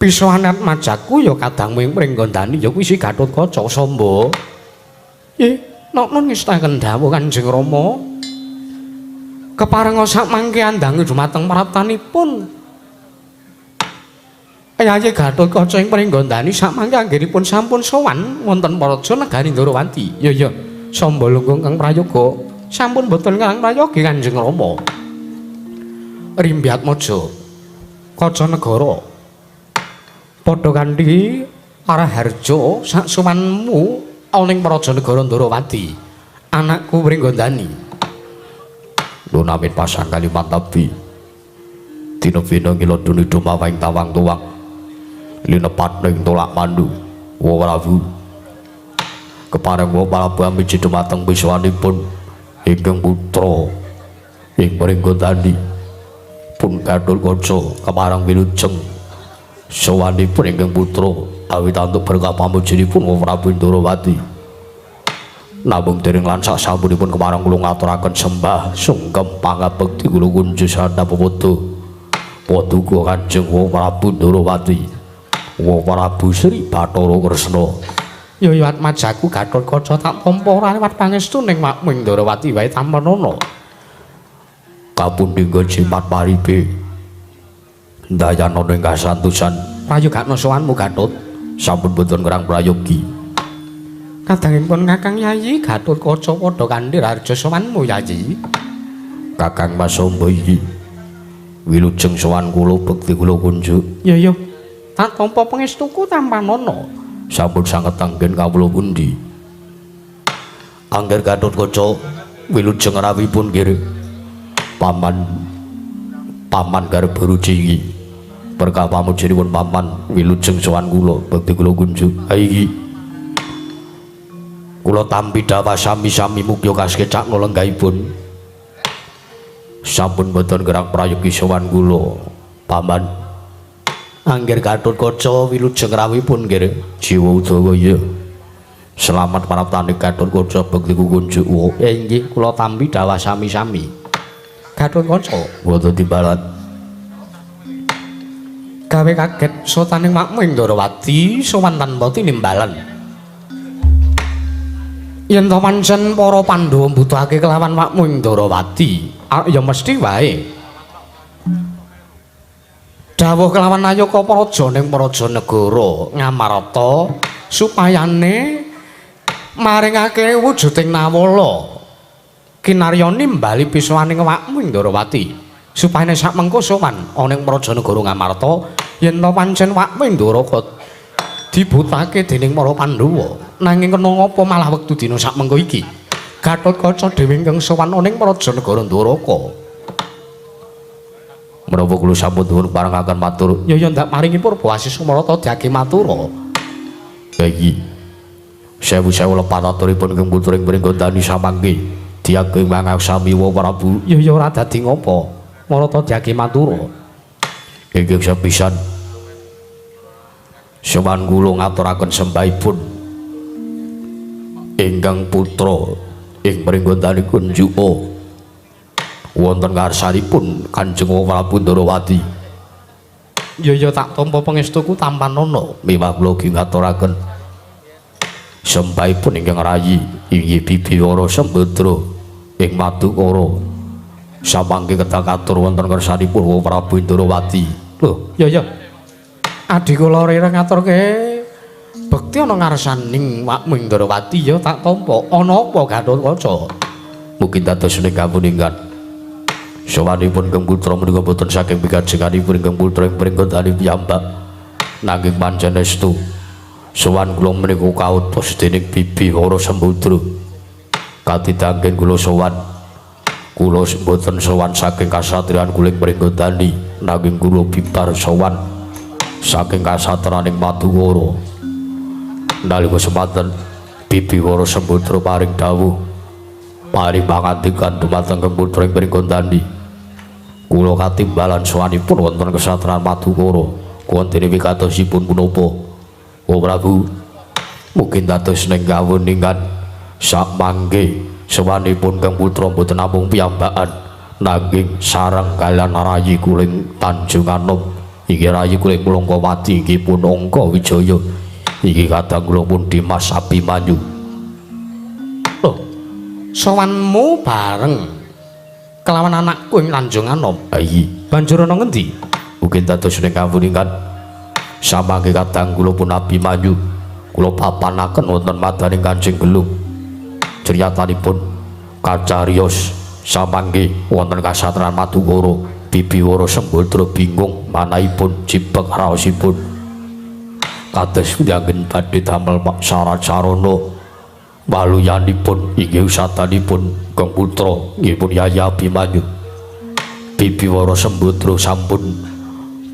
pisohan Atmajaku ya kadang mring-mringgondani ya kuwi si Gatotkaca Samba. Nggih, nun ngestaken dawuh Kanjeng Rama. Keparenga sak mangke andange dumateng praptanipun. Yayi Gatotkaca ing mringgondani sak mangke anggenipun sampun sowan wonten Maraja Negari Ndarawati. Ya Samba Lungguh Kang Prayoga sampun boten Kang Prayogi Kanjeng Rama. Rimbi Atmaja Kaca Negara padha kanthi Araharja sak suwanmu ana ing Maraja Negara Ndarawati anakku Pringgondani lunamit pasang kalimat tapi dina-dina ngiloduni dumawing tawang tuwak linepat ning tolak mandu wa Prabu kepareng wa Prabu amiji dumateng biswanipun ingkang putra ing Pringgondani pun Gatotkaca kepareng wilujeng sawanipun ingkang putra awit antuk berkah pamujinipun wa Prabu Ndarawati namung dereng lansak sasampunipun kemarang kula ngaturaken sembah sungkem pangabekti kula kunjuk sanda pepodo paduka Kanjeng wa Prabu Ndarawati wa Prabu Sri Bathara Kresna ya Atmajaku Gatotkaca tak tampa ora liwat pangestu ning makming Ndarawati wae tampenana kapundhing jimat paribe dayana ing kasantosan prayogakna sowanmu Gatut. Sampun boten kerang prayogi. Kadangipun Kakang Yayi Gatotkaca padha kanthi raja sowanmu Yayi. Kakang Masamba iki wilujeng sowan kula bekti kula kunjuk. Ya ya. Tak tampa pangestuku tampanana. Sampun sanget anggen kawula pundi. Angger Gatotkaca wilujeng rawipun nggih. Paman garep beruci iki. Berkah pamujinipun paman wilujeng sowan kula bekti kula kunjuk. Ha iki kula tampi dawa sami-sami mukya kaskecakna lenggahipun. Sampun boten gerang prayogi sowan kula paman. Angger Gatotkaca wilujeng rawipun nggih jiwa udawa ya. Selamat maraptane Gatotkaca bekti kunjuk. Inggih kula tampi dawa sami-sami. Gatotkaca boten timbalan. Gawe kaget sotaning makmu Ndrawati sowan tanpa tinimbalan. Yen to pancen para Pandhawa mbutuhake kelawan makmu Ndrawati, ya mesti wae. Dawuh kelawan Ayaka Praja ning Praja Negara Ngamarta supayane maringake wujuding nawala kinarya nimbali pisuwaning makmu Ndrawati. Supaya sak mengko sowan ana ing Prajanegara Ngamarta yen to pancen wakmu Ndoraka dibutake dening para Pandhawa nanging kena ngapa malah wektu dina sak mengko iki Gatotkaca dhewe ingkang sowan ana ing Prajanegara Ndoraka. Menawa kula sampun nuwun parengaken matur ya ndak maringi Purbawasisa Marata diake matura. Ya iki sewu-sewu lepat aturipun ing putring pringga dani samangke diake mangaksamiwa Prabu. Ya ora dadi ngopo Marata diake matura. Inggih sepisan sowan kula ngaturaken sembahipun ingkang putra ing pringgondaning Kunjuka wonten ngarsanipun Kanjeng Prabu Ndrawati. Ya tak tampa pangestuku tampanana miwah kula ugi ngaturaken sembahipun ingkang rayi inggih Bibiwara Sembadra ing Madukara samangke kedah katur wonten ngarsanipun Prabu Ndrawati. Lho, ya Adi kula rireng ngaturke bekti ana ngarsaning makmu Ndrawati ya tak tampa. Ana apa Gatotkaca? Mugi dados ninggapuninggan sawanipun ingkang putra menika boten saking pikajenganipun ingkang putra ing pringgondaning piyambak nanging pancen estu sowan kula menika kautus dening Bibiwara Sembadra. Katidangken kula sowan kula boten sowan saking kasatriyan kuling pringgondani nanging kula bibar sowan saking kasatriyaning Madukara. Nalika semanten Bibiwara Sembadra paring dawuh paring pangandikan dumateng putra ing pringgondani kula katimbalan sowanipun wonten kasatriyan Madukara wonten wigatosipun punapa O Prabu mungkin dados ning kawuningan samangke sowanipun kang putra boten namung piyambakan nanging sareng kaliyan rayi kuling Tanjung Anom inggih rayi kuling Mulangkawati inggih pun Angka Wijaya inggih kadang kula pun Dimas Abimanyu. Lho, sowanmu bareng kelawan anakku ing Tanjung Anom. Iya. Banjur ana ngendi? Mungkin dados ning kawuningan samangke kadang kula pun Abimanyu kula papanaken wonten madaning Kanjeng Gelung. Criyatanipun kacariyos samangke wonten kasatriyan Madukara Bibiwara Sembadra bingung manahipun jibeg raosipun kados dianggen badhe damel syarat sarana waluyanipun inggih usatanipun kang putra inggih pun Yayi Abimanyu. Bibiwara Sembadra sampun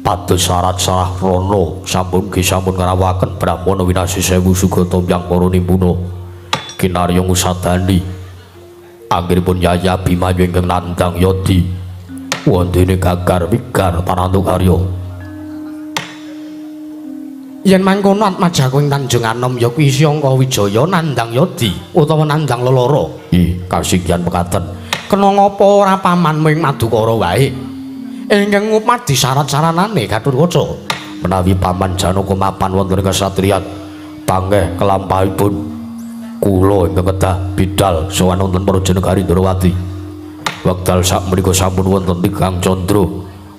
pados syarat sarana sampun ngrawakaken Brahmana winasi sewu sugata mbyang para nimpuna kinarya ngusadani anggenipun Yayi Abimanyu ingkang nandhang yodi wondene gagar wigar pananduk karya. Yen mangkono atmajaku ing Tanjung Anom ya kuwi Angka Wijaya nandhang yodi utawa nandhang lelara. Ih, kasinggihan mekaten. Kena ngapa ora pamanmu ing Madukara wae? Ingkang ngupadi syarat-syaranane Gatotkaca. Menawi paman Janaka mapan wonten kasatriyan panggih kelampahipun kula ingkang kedah bidhal sowan wonten Prajanegari Ndrawati. Wekdal sakmenika sampun wonten Tigang Candra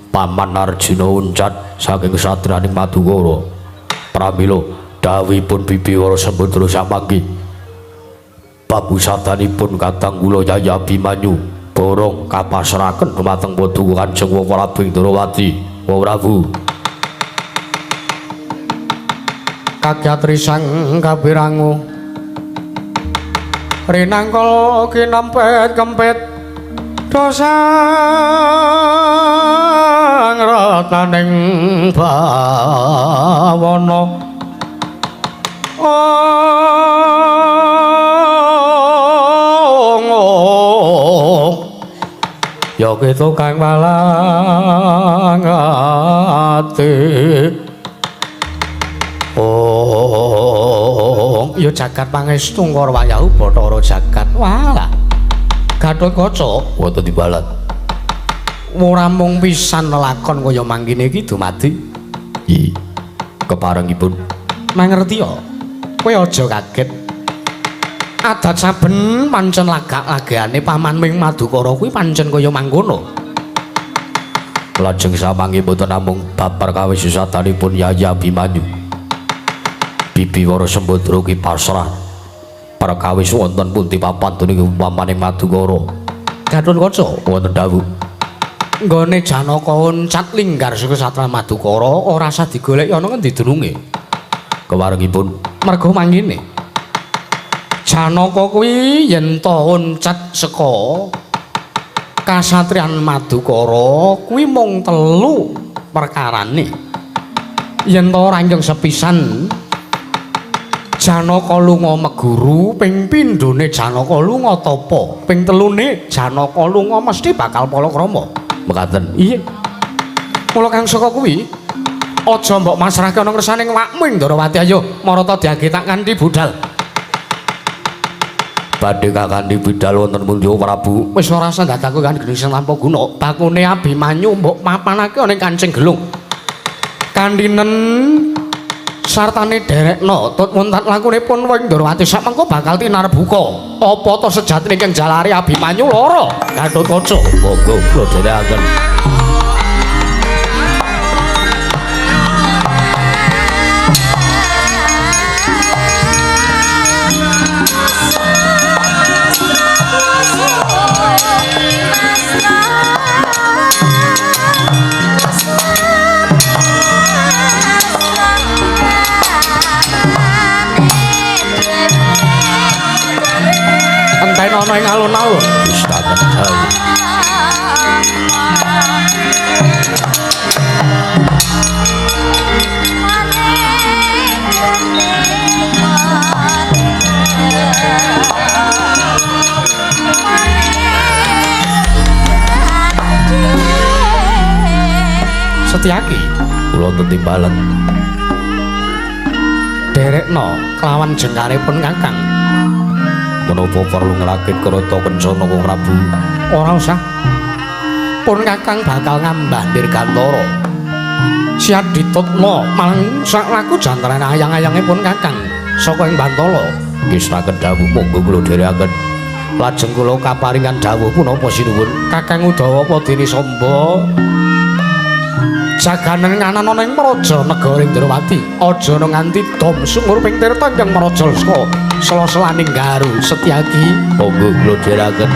Paman Arjuna uncat saking satriyaning Madukara pramila dawuhipun Bibi Wara Sembadra samangke pabusatanipun Kakang kula Yayi Abimanyu borong kapasrahaken dumateng Paduka Kanjeng Prabu Indrawati. Wa Prabu kagyatri sang kabirangu rinangkul kinempet kempet dosang rataning bawana ya kita kang malang ati ya jagat pangestu karo wayahu Bathara jagat. Walah. Gatotkaca wonten timbalan. Ora mung pisan lakon kaya mangkene iki dumadi. Nggih. Keparengipun Mangerti ya. Kowe aja kaget. Adat saben pancen lagak-lagane paman ming Madukara kuwi pancen kaya mangkono. lajeng samangke boten namung babar kawisusatanipun Yayi Abimanyu. Bibi Wara Sembadra ki pasrah perkawis wonten pundi papan tuning upamaning Madukara. Gatotkaca Wonten dawuh nggone Janaka uncat linggar saka Satra Madukara ora usah digoleki ana ngendi dununge. kewarengipun Merga mangkene Janaka kuwi yen to uncat saka kasatriyan Madukara kuwi mung 3 perkarane. Yen to ranjang sepisan Janaka lunga meguru, ping pindhone Janaka lunga tapa, ping telune Janaka lunga mesti bakal palakrama. mekaten. Iya. Mula kang saka kuwi aja mbok masrahke ana ngersaning wakmu Ndrawati. Ayo marata diagetak kanthi budal. Badhe kakandhi bidal wonten pundi Prabu? Wis ora usah dadaku kan geni sing tanpa guna. Bakune Abimanyu mbok mapanake ana ing Kancing Gelung. Kandhinen sartane derekna tut wonten lakunipun wing Ndrawati samengko bakal tinarbuka. Apa to sejatine kang jalari Abimanyu lara? Gatotkaca. Monggo kula dherekaken. Enten ana ing alun-alun. Istakan dawuh. Setyaki Kula tetimbalan. derekna kelawan jengkaripun Kakang. Menapa perlu nglakit krata kencana Kang Prabu? Ora usah. Pun Kakang bakal ngambah dirgantara. Siat ditutna malang sak laku jantrane ayang-ayangipun Kakang saka ing Bantala. Kisraken dawuh monggo kula dherekaken. Lajeng kula kaparingan dawuh punapa sinuwun. Kakang Udawa Padini Samba jaganen nganan ana ing Praja Negara Indrawati. Aja nganti dom sumur ping tirta ingkang maraja saka sela-selaning garu. Setyaki Monggo kula dherekaken.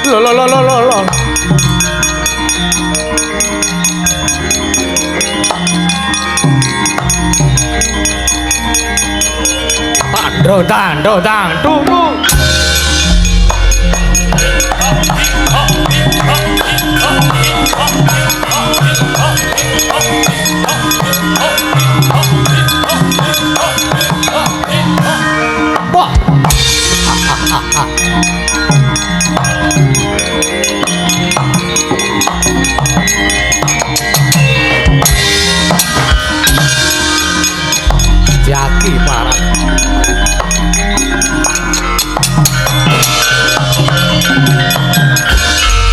Lololololol. Tandro tandro tandro. Wah. Jaki parat.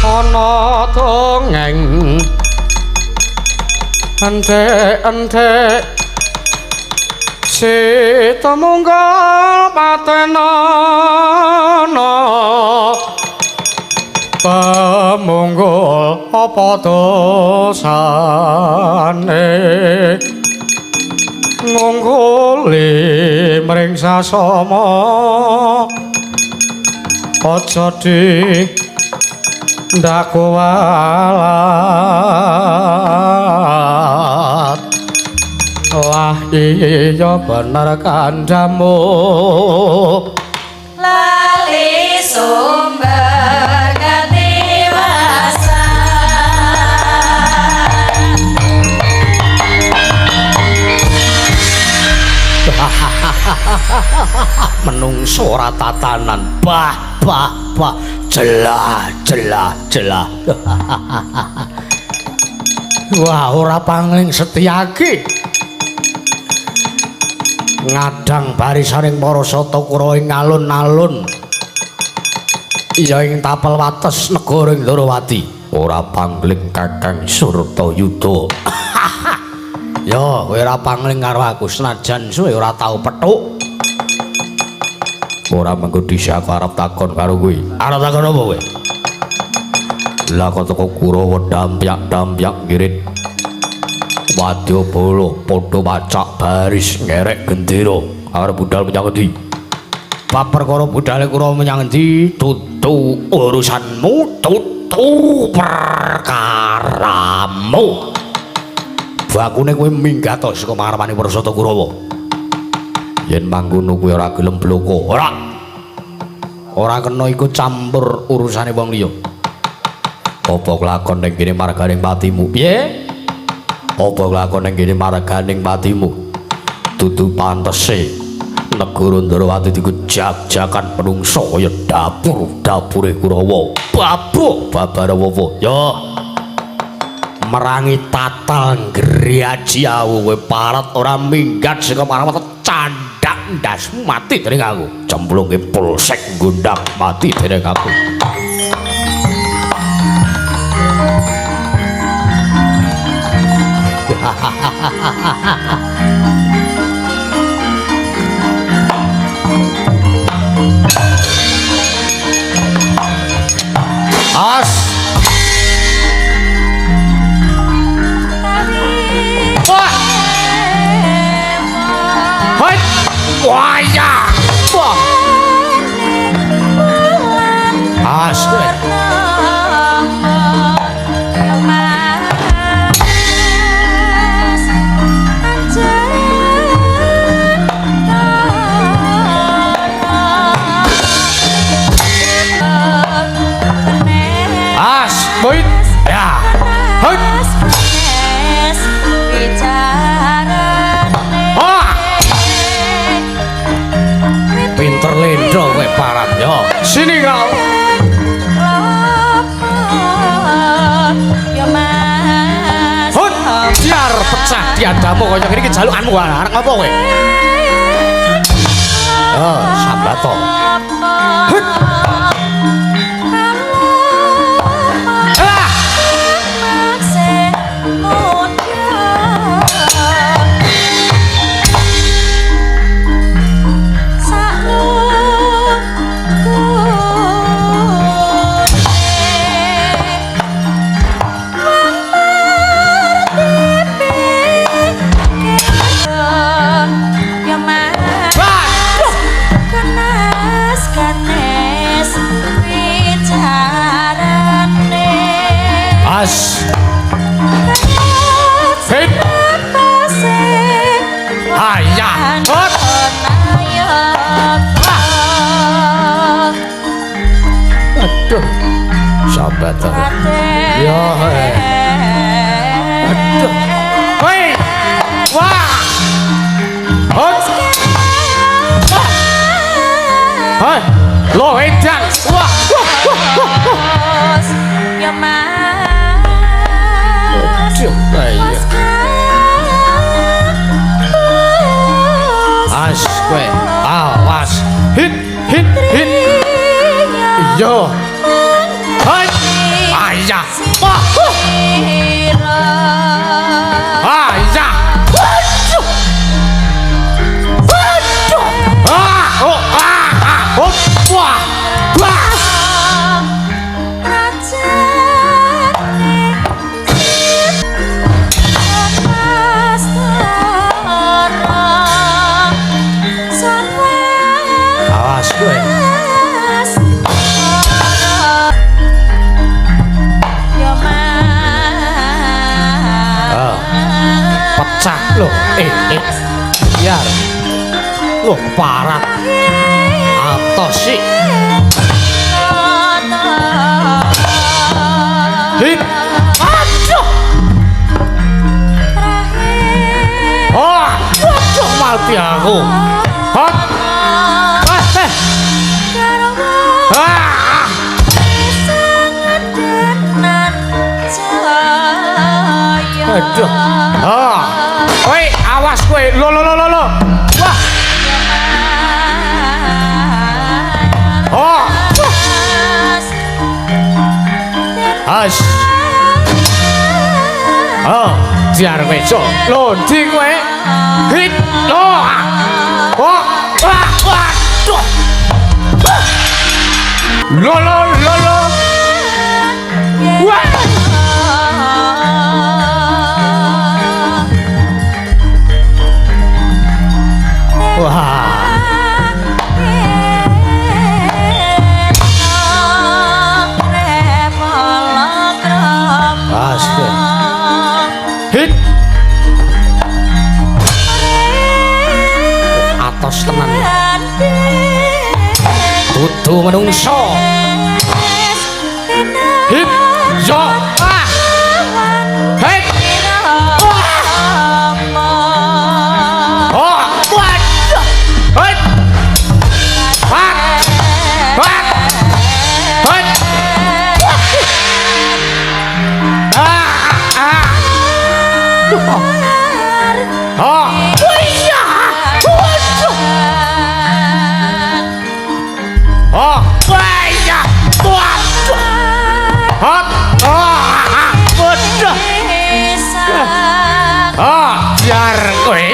Ana dongeng ente Sita munggal patenana pamunggul apa dosane ngungguli mring sasama aja di dakwalat wah iya bener kandamu lali sumber katiwasa menungso ora tatanan bah jelah wah ora pangling setyaki ngadang barisaning para sata Kurawa ing alun-alun iya ing tapel wates negara Ndrawati ora pangling Kakang Surtayuda ya kowe ora pangling karo aku senajan suwe ora tau petuk ora mengko dhisik aku arep takon karo kowe arep takon apa kowe lah kok teko Kurawa dampyak ngirit Wadyabala padha macak baris ngerek gendera arep budal menyang endi bab perkara budale Kurawa menyang endi tutu urusanmu tutu perkaramu bakune kowe minggat saka marmane Prarsata Kurawa yen mangkono kowe ora gelem bloko ora kena ikut campur urusane wong liya apa kelakon ning kene marganing patimu piye apa kelakon ning kene marganing patimu dudu pantese negara Ndrawati dikejak-jakan penungso kaya dapure Kurawa babarawa ya merangi tatal ngriaji aku kowe parat ora minggat saka marmata candak ndasmu mati dening aku cemplungke polsek gondak mati dening aku as wah hai wah ya wah as Boy, ya, hei, pinter lendo kowe parat yo, sini kau, hut, biar pecah diadamu kau yang ini kejalukanmu arek ngopo kowe, oh, sabato, hut. betul. Yo. Aduh. Hei. Wah. Hot. Hei. Lo edan. Wah. Ya mas. Iya. As kowe. Awas. Hit. Yo. Hai. Ayah. Wah. Ayah. Waduh. Oh. Hop. Wah. Wah. Awas kowe. Pecah loh. Biar. Loh, parat. Atos sih. Hit. Aduh. Oh, waduh mati aku. Hot. Aduh. Oh. Oi, awas kowe. Lo. Wah. Oh. As. Oh, jar meso. Lo ndi kowe? Hit. Lo. Oh. Wah. Waduh. Lo. Wah. Wah. Asik. Hit. Atos tenan. Dudu menungso. Hit. Yo. Ah. Hit. Oh, waduh. Hit. Oh, iya. Waduh. Oh, iya. Waduh. Hot. Oh, waduh. Oh, biar kowe.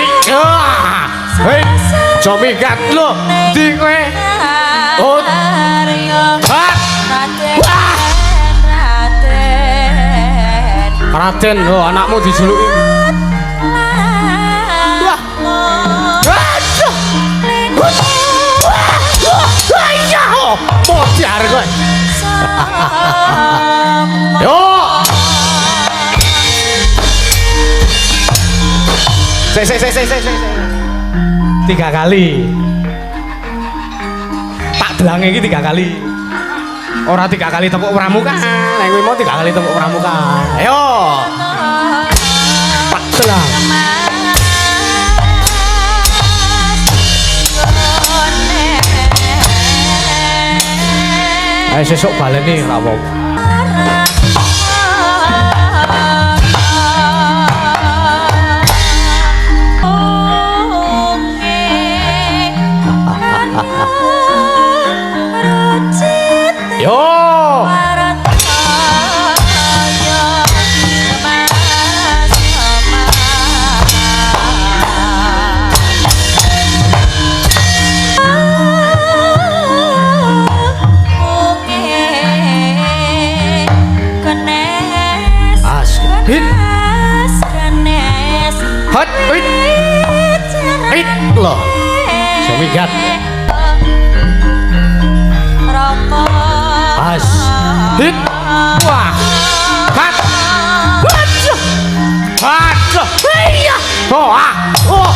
Hei, comikat lu ndi kowe? Oh. Hot. Raden, oh anakmu dijuluki. Iya, modar kowe. Yo. Sek. 3 kali. Tak belange iki 3 kali. Ora 3 kali tepuk pramuka. Nek kowe mau 3 kali tepuk pramuka. Ayo. Tak belang. Ayo sesuk baleni ra apa-apa. Yo. Hit. Hot. Hit. Loh. Semigat. As. Hit. Wah. Hat. Waduh. Waduh. Iya. Oh, ah. Oh.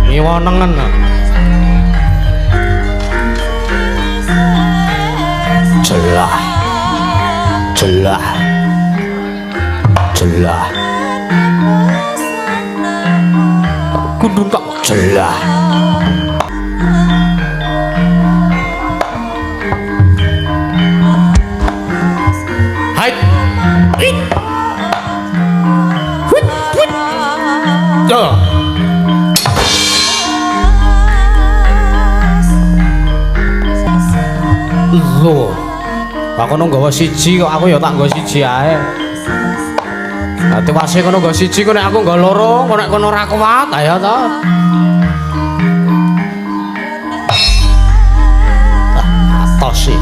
Ngiwonengen. jelah jelah kudu tak jelah hai it hut hut yo lho aku nang nggawa siji kok aku ya tak nggawa siji ae. Lah tewase kono nggawa siji kok nek aku nggawa loro, kok nek kono ora kuat ayo to. Atos sih.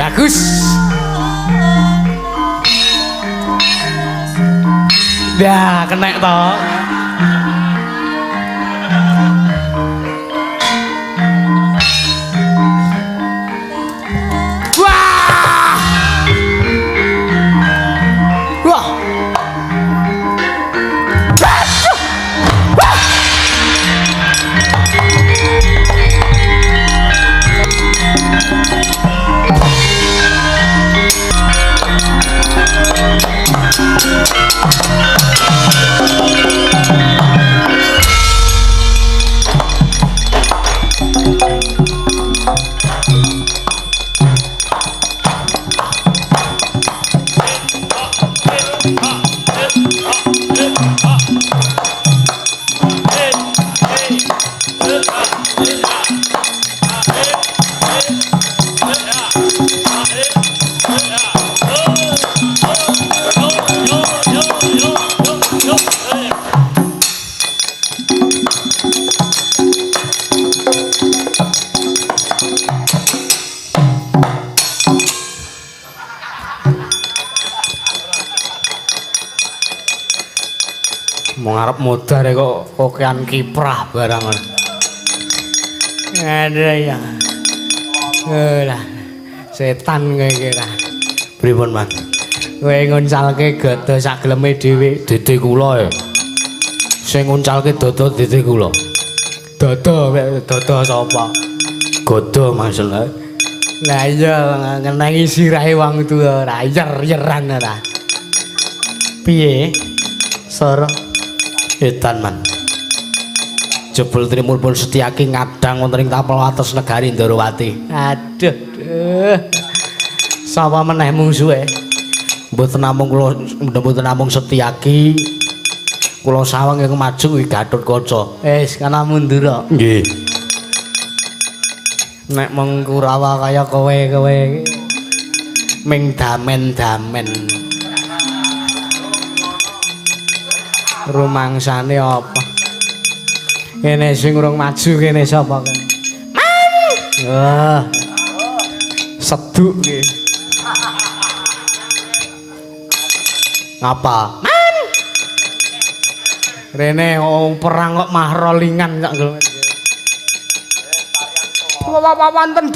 Bagus. Dah kena toh. Wah. Wah. Mau ngarep modar kok kokean kiprah barang. Ada ya. Lah setan kowe iki ra. Pripun, Mas? Kowe nguncalke gada sak geleme dhewe, dede kula ya. Sing nguncalke dada dede kula. Dada sapa? Gada maksudnya. Lah iya ngenengi sirahe wong tuwa ora yer-yeran ora. Piye? Sor edan man. Jebul Trimurpun Setyaki ngadang wonten ing tapel wates negari Ndarawati. Aduh. Sapa meneh mungsuhe? Mboten namung Setyaki. Kula sawang yang maju kuwi Gatotkaca. Wis kana mundur. Nggih. Nek mung Kurawa kaya kowe ming damen-damen. Rumangsane apa? Kene sing urung maju kene sapa kene? Wah. Seduk iki. Ngapa? Man. Rene perang kok mah rolingan kok gelem. Wonten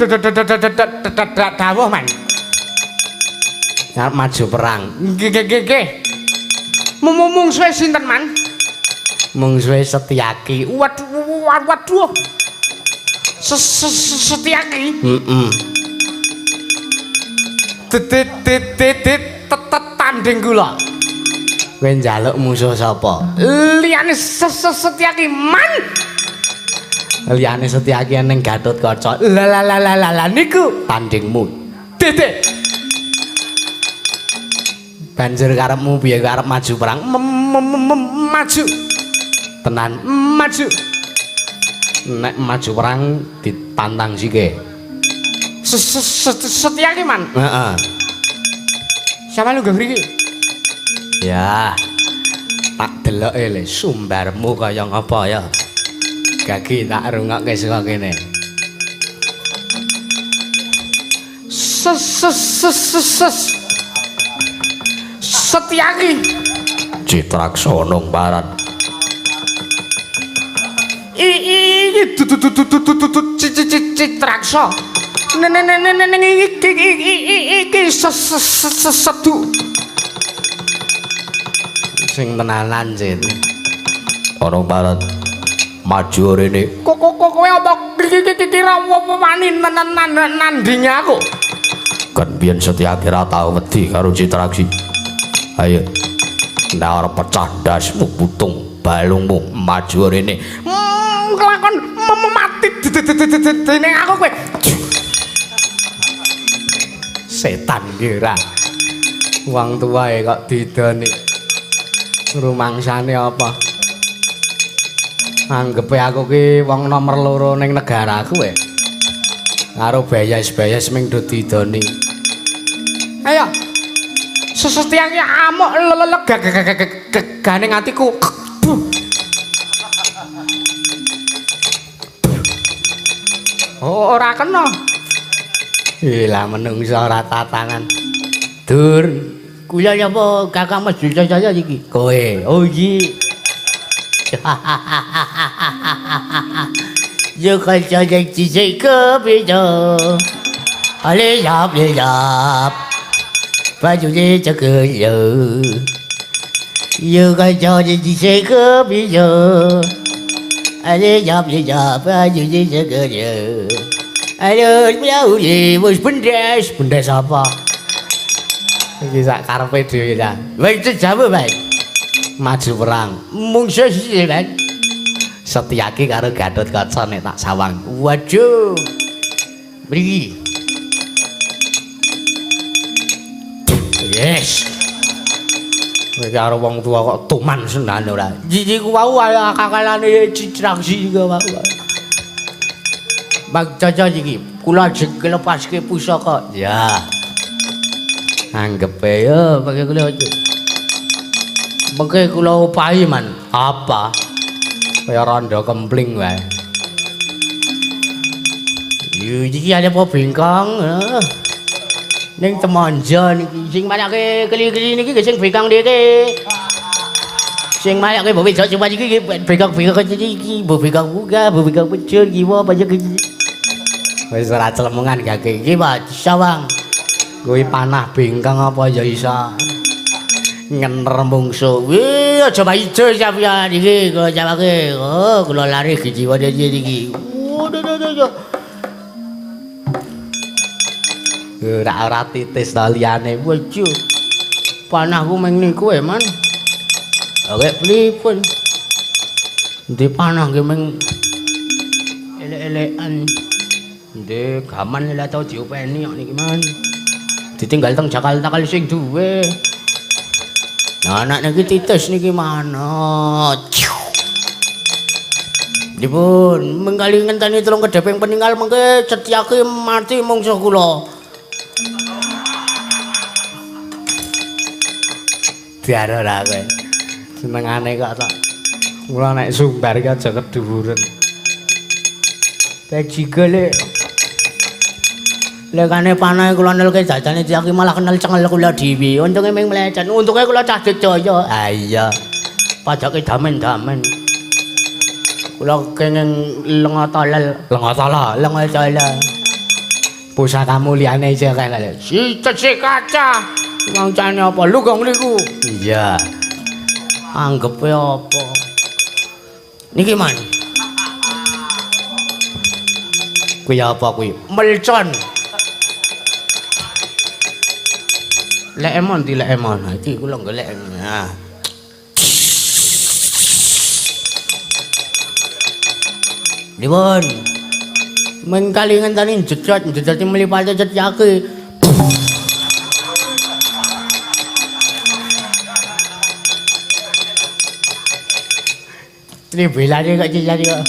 dawuh man. Arep maju perang. Nggih. Mungsuhe sinten man? Mungsuhe Setyaki. Waduh. Setyaki. Heeh. Tetanding kula. Kowe njaluk musuh sapa? Liyane Setyaki man. Liyane Setyaki ning Gatotkaca. Lah niku tandingmu. Titik. Banjur karepmu piye arep maju perang? Maju. Tenan maju. Nek maju perang ditantang sike. Setyaki man. Heeh. Sama lu gak mriki? Ya. Tak deloke le sumbarmu kaya ngapa ya. Gagi tak rungokke saka kene. Setyaki Citraksana paran. Iki Citraksa. iki sedu sing tenanan sih Orang barat maju rene. kowe apa kira wani nandingi aku Kan biyen Setyaki ra tau wedi karo Citraksi. Ayo. Ndak ora pecah ndasmu putung balungmu maju rene. Kelakon mati dening aku kowe. Setan kira. Wong tuwae kok didoni. Rumangsane apa? Anggepe aku ki wong nomor 2 ning negaraku kowe. Karo bayas-bayas ming do didoni. Ayo. Sestyaki amuk legane atiku. Oh, ora kena. Lah menungso ora tatangan. Dur, kuwi apa Kakang Mas Jaya iki? Kowe. Oh iki. Yo kanca iki ke bejo. Ale yap le yap. Baju je jaga yo. Yo kanca iki ke bejo. Ale yap le yap baju je jaga yo. Aduh, miau ye, wis bendes apa? Iki sak karepe dhewe ta. Wis jamu bae. Maju perang. Mung siji bae. Setyaki karo Gatotkaca nek tak sawang. Waduh. Mriki. Yes. Kowe karo wong tua kok tuman senan ora. Jiji ku wau kakalane Citraksi iki wae. Bang Jaja iki kula lepaske pusaka. Ya. Anggepe yo pakai kula aja. Pakai kula upahi man. Apa? Kaya rondo kempling wae. Yo iki ada apa bengkong? Ning temonjo niki sing mayake keli-keli niki sing bengkong dhewe. Sing mayake mbok wedok cuma iki bengkong-bengkong iki mbok bengkong buka, mbok bengkong pecul iki apa aja iki. Wis ora celemungan gake iki Pak Sawang. Kuwi panah bengkang apa ya isa. Ngener mungsu. Wih aja ijo sampeyan iki kula jawake. Oh kula lari jiwa dhewe iki. Waduh. Ora titis ta liyane. Waduh. Panahku meng niku man. Oke pripun? Ndi panah nggih meng elek-elekan. Ndek gaman lha tau diopeni kok niki man. Ditinggal teng Jakarta kali sing duwe. Nah anak niki titis niki mana? Dipun mengkali ngenteni 3 kedheping peninggal mengke Setyaki mati mungsuh kula. Biar ora kowe. Senengane kok tok. Kula nek sumbar ki aja keduwuren. Bajigale lekane panah kula nelke jajane Setyaki malah kenal cengel kula dhewe. Untunge ming mlecet. Untunge kula cah Jaya. Ah iya. Pajake damen-damen. Kula kenging lengatolel. Pusaka mulyane iki kene. Si cecek kaca. Mangcane apa lugong niku? Iya. Anggepe apa? Niki man. Kuwi apa kuwi? Melcon. Lek emon dilek emon. Iki kula golek. Nah. Dipun. Mengkali ngenteni jejat mlipate Setyaki. Ini belane kok Setyaki kok.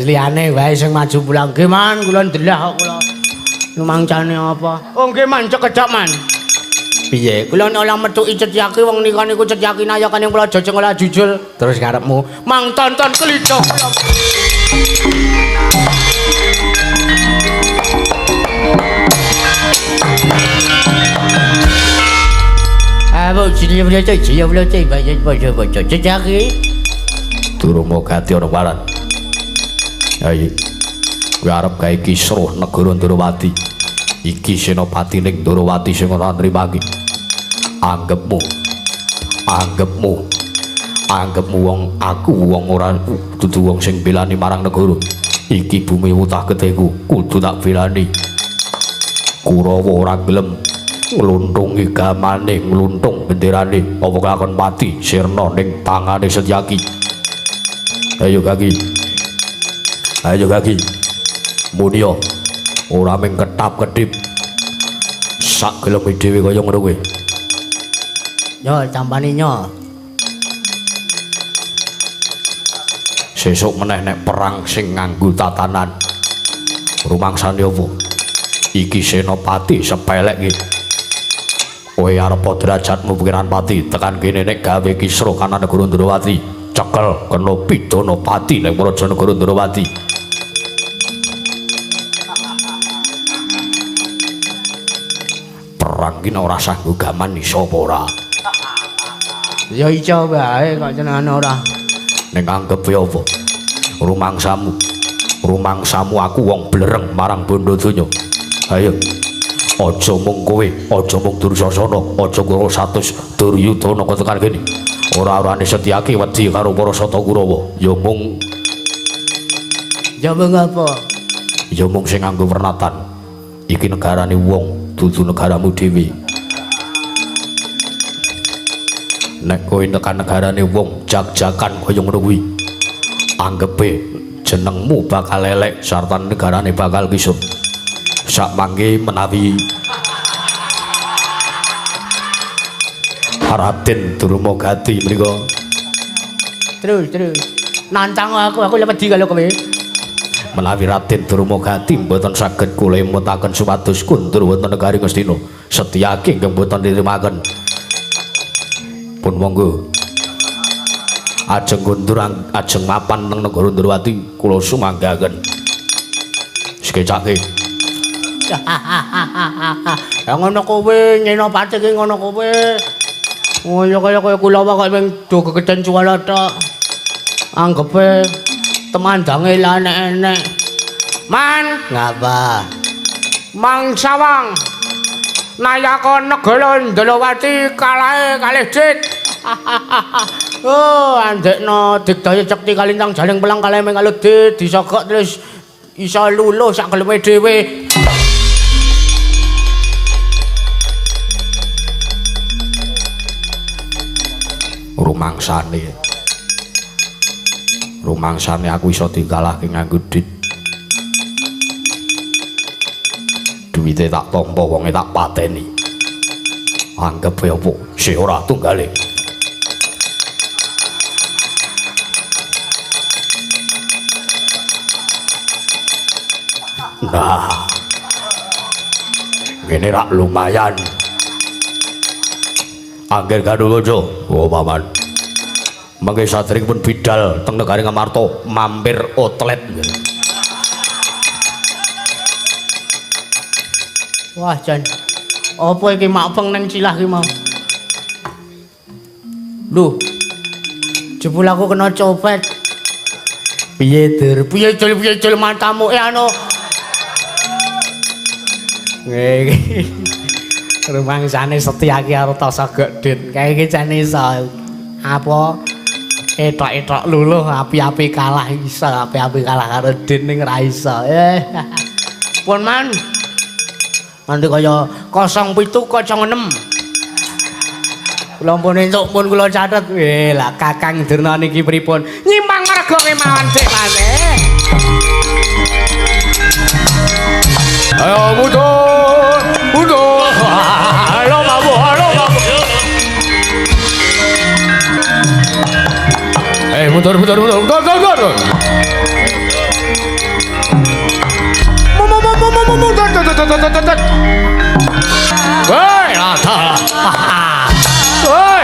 Liyane wae sing maju pulang nggih man kula ndelah kok kula. Lumangcane apa? Oh nggih man cekedhak man. Piye? Kula nek ora metuki Setyaki wong nika niku Setyaki nayakane kula jojeng ora jujul. Terus ngarepmu mang tonton kelito. Apa sini boleh baca Setyaki. Durung mau ganti orang barat. Ayo. kowe arep gawe kisruh negara Ndrawati. Iki senopati ning Ndrawati sing ora nrimake. Anggepmu wong aku wong ora dudu wong sing belani marang negara. Iki bumi utah gedeku kudu tak belani. Kurawa ora gelem ngluntungi gamane ngluntung benderane apa kakon pati sirna ning tangane Setyaki. Ayo Kaki Munio ora mung ketap-ketip sak geleme dhewe kaya ngono kowe. Yo campani nyo. Sesuk meneh nek perang sing nganggo tatanan rumangsane apa? Iki senopati sepelek iki. Kowe arep derajatmu pikiran pati tekan kene nek gawe kisruh kanan negara Ndrawati. Cekel kena pidana pati ning praja negara Ndrawati. Perang ki ora sanggo gaman iso apa ora? Ya iso wae kok jenengane ora. Ning anggep ya apa? Rumangsamu aku wong blereng marang bondo donya. Ayo. Aja mung kowe, aja mung Dursasana, aja karo satus Duryudana kok tekan kene. Ora-orane Setyaki wedi karo para Sata Kurawa. Ya mung apa? Ya mung sing nganggo wernatan. Iki negarane wong, dudu negaramu dhewe. Nek kowe tekan negarane wong jag-jagan kaya ngono kuwi. Anggepe jenengmu bakal elek sarta negarane bakal kisut. Sak mangke menawi Raden Durmagati mriku. Terus. Nancang aku wedi karo kowe. Menawi Raden Durmagati mboten saged kula emutaken supados kundur wonten negari Ngastina. Setyaki ingkang mboten nirimaken. Pun monggo. Ajeng kundur ajeng mapan nang negara Ndrawati kula sumanggaken. Sekecake. Ya ngono kowe nyena pati ki ngono kowe. Oh ya kaya kula wae mung do gegeden cuwala tok. Anggepe temandange lah enek-enek. Man, ngapa? Mang Sawang. Nayaka negara Ndrawati kalahe kalih dit. Oh, andekno digdaya cekti kalintang jaling pelang kalih mung kalut dit disogok terus iso luluh sak geleme dhewe. Rumangsane aku iso dikalahke nganggo dit. Duwite tak tampa wonge tak pateni. Anggep ya apa sing ora tunggale. Nah. Ngene rak lumayan. Angger Gadulojo, oh paman. Mangke satringipun bidal teng negari Ngamarta mampir outlet. Wah, Jan. Apa iki makpeng ning cilah ki mau? Lho. Jebul aku kena copet. Piye, Dur? Piye jul matamu anu. Rumangsane Setyaki arta saged dit. Kae iki jan iso apa etok-etok luluh api-api kalah iso, api-api kalah karo Din ning ra iso. Pun man. Nanti kaya 0706. Kula pun entuk pun kula catet. Lah Kakang Durna niki pripun? Nyimpang marga kemawon Dik maneh. Ayo mundur. Halo babu. Mundur. Woi, rata. Woi.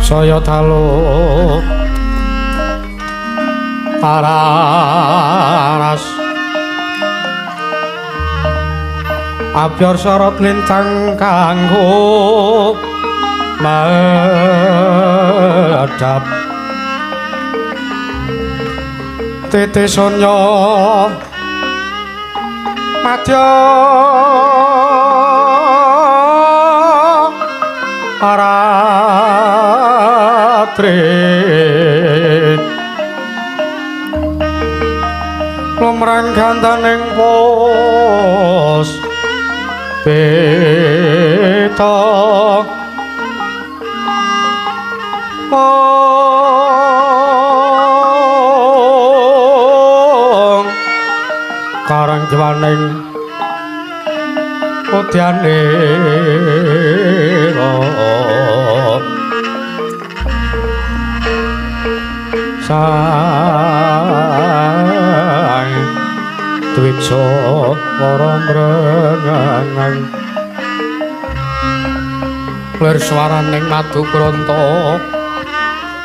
saya dalu araras abyor sorot lintang kanggo madhap tete sonya madya aratrit lumrang gandaning pos peta karang jwaning udyane sang twiksa para mrengangan lir swaraning madu kranta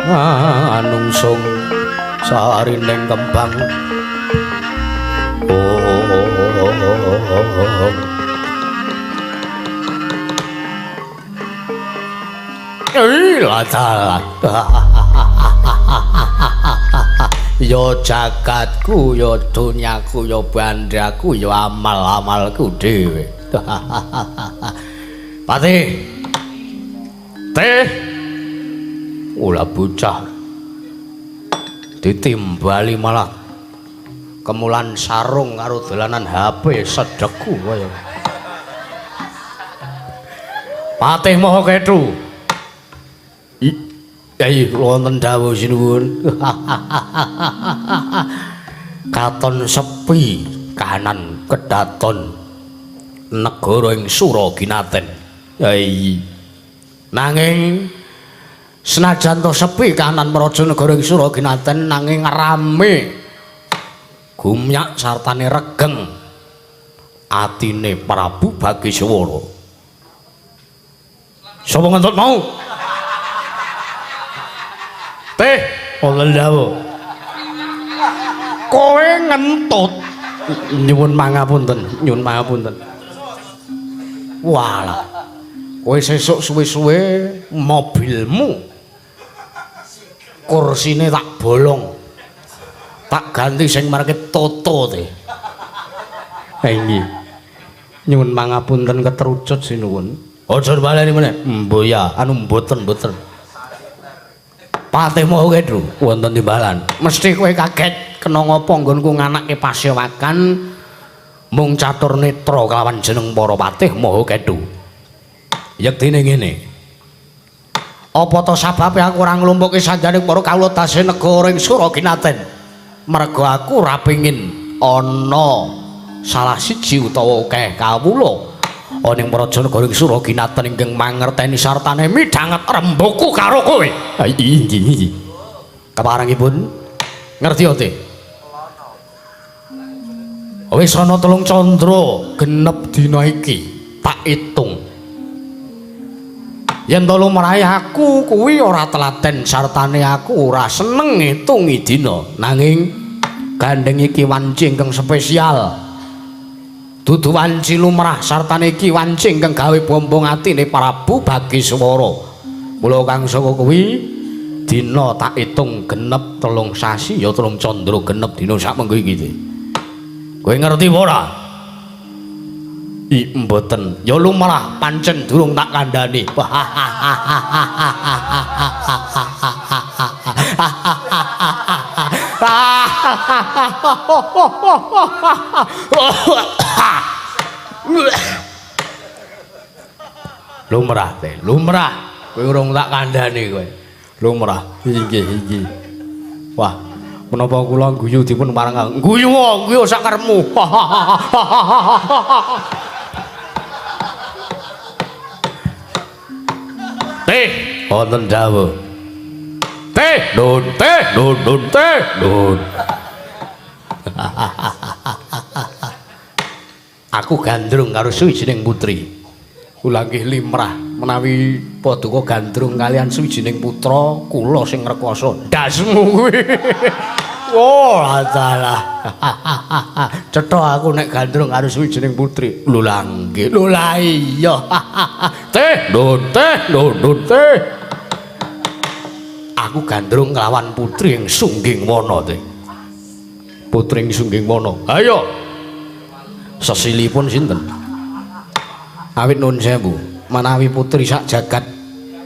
anungsung sarining kembang yo jagatku yo dunyaku yo bandraku yo amal-amalku dhewe. Patih teh ula bocah ditimbali malah kemulan sarung karo dolanan HP sedekku kaya. Patih Maha Kethu. Kyai wonten dawuh sinuwun. Katon sepi kahanan kedaton negara ing Suraginaten. Kyai nanging senajan to sepi kahanan maraja negara ing Suraginaten nanging rame gumyak sartane regeng atine Prabu Bagiswara. Sapa ngentut mau? Teh, wonten dawuh. Kowe ngentut. Nyuwun mangapunten, nyuwun mangapunten. Walah. Kowe sesuk suwe-suwe mobilmu kursine tak bolong. Tak ganti sing marke Toto teh. Ha nggih. Nyuwun mangapunten keterucut sinuwun. Aja baleni meneh. Mboya, anu mboten. Patih Maha Kethu wonten timbalan. Mesti kowe kaget kena ngapa nggonku nganake pasewakan mung catur netra kelawan jeneng para Patih Maha Kethu. Yektine ngene. Apa to sababe aku ora nglumpuki sanjaning para kawula tasih negara ing Suraginaten? Merga aku ora pengin ana salah siji utawa akeh kawula ana ing praja negara ing Suraginaten ingkang mangerteni sartane midhanget rembuku karo kowe. Inggih. Kaparangipun ngerti ote? Wis ana 3 candra genep dina iki tak itung. Yen to lumrahe aku kuwi ora telaten sartane aku ora seneng ngitungi dina, nanging gandeng iki wanci ingkang spesial. Dudu wanci lumrah sartane iki wanci ingkang gawe bombong atine Prabu Bagiswara. Mula kang saka kuwi dina tak itung genep 3 sasi ya 3 candra genep dina samengko iki. Kowe ngerti apa ora? Mboten. Ya lumrah pancen durung tak kandhani. Lumrah teh, lumrah. Kowe urung tak kandhani kowe. Lumrah. Inggih. Wah, menapa kula guyu dipun pareng. Guyu sak karepmu. Teh, wonten dawuh. Teh, nun. Aku gandrung karo suwijining putri. Kula nggih limrah menawi paduka gandrung kalian suwijining putra kula sing ngrekoso dasmu kuwi. Oh, adalah. Cetha aku nek gandrung karo suwijining putri. Lho lah nggih. Lho lah iya. Teh, teh. Aku gandrung nglawan putri ing Sungging Wana, Teh. Putri ing Sungging Wana. Ayo. Sesilipun sinten? Awit nuwun sewu, menawi putri sak jagat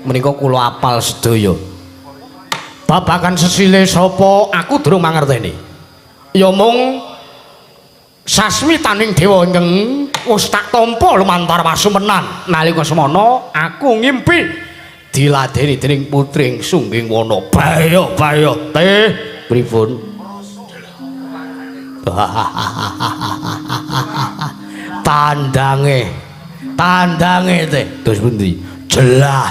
menika kula apal sedaya. Babagan sesile sapa aku durung mangerteni. Ya mung sasmitaning dewa ingkang wis tak tampa lumantar wasumenan nalika semana aku ngimpi diladeni dening putri ing Sungging Wana. Bahaya teh pripun? Tandange teh terus pundi? Jelah.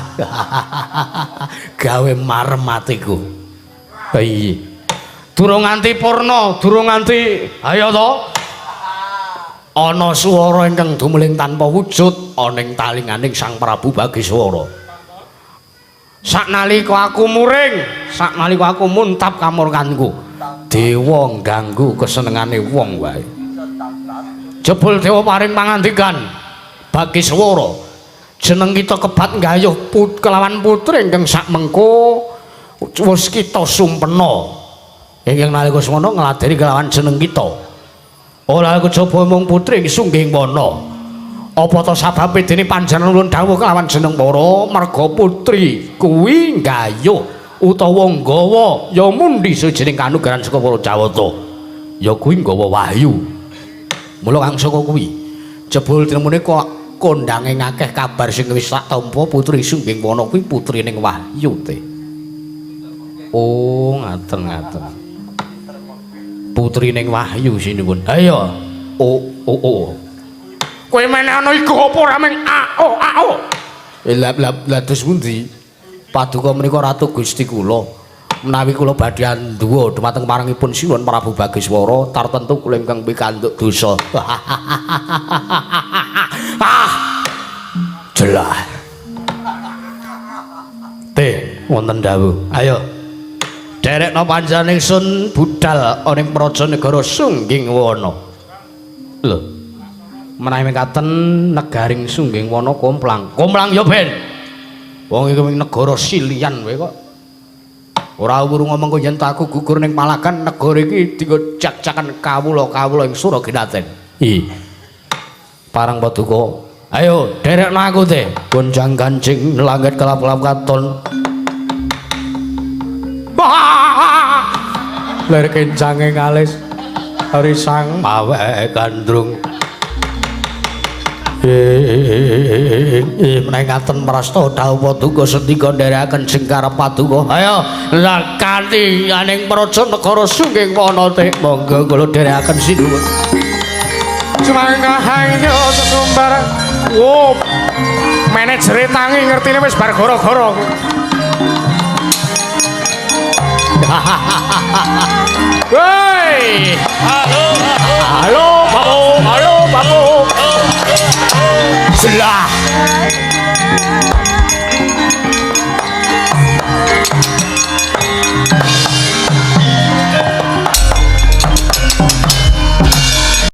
Gawe marem atiku. Iya. Durung nganti purna, durung nganti ayo to. Ana swara ingkang dumeling tanpa wujud ana ing talinganing Sang Prabu Bagiswara. Saknalika aku muring, saknalika aku muntap kamurkanku, dewa ngganggu kesenengane wong wae. Jebul dewa paring pangandikan, Bagiswara, jeneng kita kebat nggayuh kelawan putri ingkang sak mengko wis kita sumpena. Ingkang nalika semana ngladeni kelawan jeneng kita. Ora kejaba mung putri ing Sungging Wana. Apa ta sababe dene panjenengan nuwun dawuh kelawan jeneng para merga putri kuwi nggayuh utawa nggawa ya mundi sejening kanugrahan saka para Jawata. Ya kuwi nggawa wahyu. Mula kang saka kuwi jebul tinemune kok kondange ngakeh kabar sing wis tak tampa putri Sungging Wana kuwi putrining Wahyu teh. Oh, ngaten. Putrining Wahyu sinipun. Ayo. Oh. Kowe meneh ana iku apa ora meng ao. Lah terus pundi? Paduka menika ratu Gusti kula. Menawi kula badhe anduwa dumateng marangipun Sinuwun Prabu Bagiswara, tartentu kula ingkang pikantuk dosa. Jelah. Teh wonten dawuh. Ayo. Derekna panjenengan ingsun budal ana ing Prajanegara Sungging Wana. Lho. Menawi mekaten negaring Sungging Wana komplang. Komplang ya ben. Wong iki ning negara silian wae kok. Ora wuru ngomong kok yen aku gugur ning Palagan negara iki dienggo jak-jakan kawula-kawula ing Suraginaten. Parang paduka. Ayo derekna aku teh. Gonjang kancing langit kelap-kelap katon. Ler kencange ngalis. Risang mawe gandrung. Menawi ngaten prasta dawuh paduka sendika nderekaken sing karep paduka. Ayo lah kanthi aning Prajanegara Sungging Wana teh monggo kula nderekaken sinuwun. Cumangkahanyo sesumbar. Wo. Manajere tangi ngertine wis bar gara-gara. Woi. Halo, Bapak. Jelah.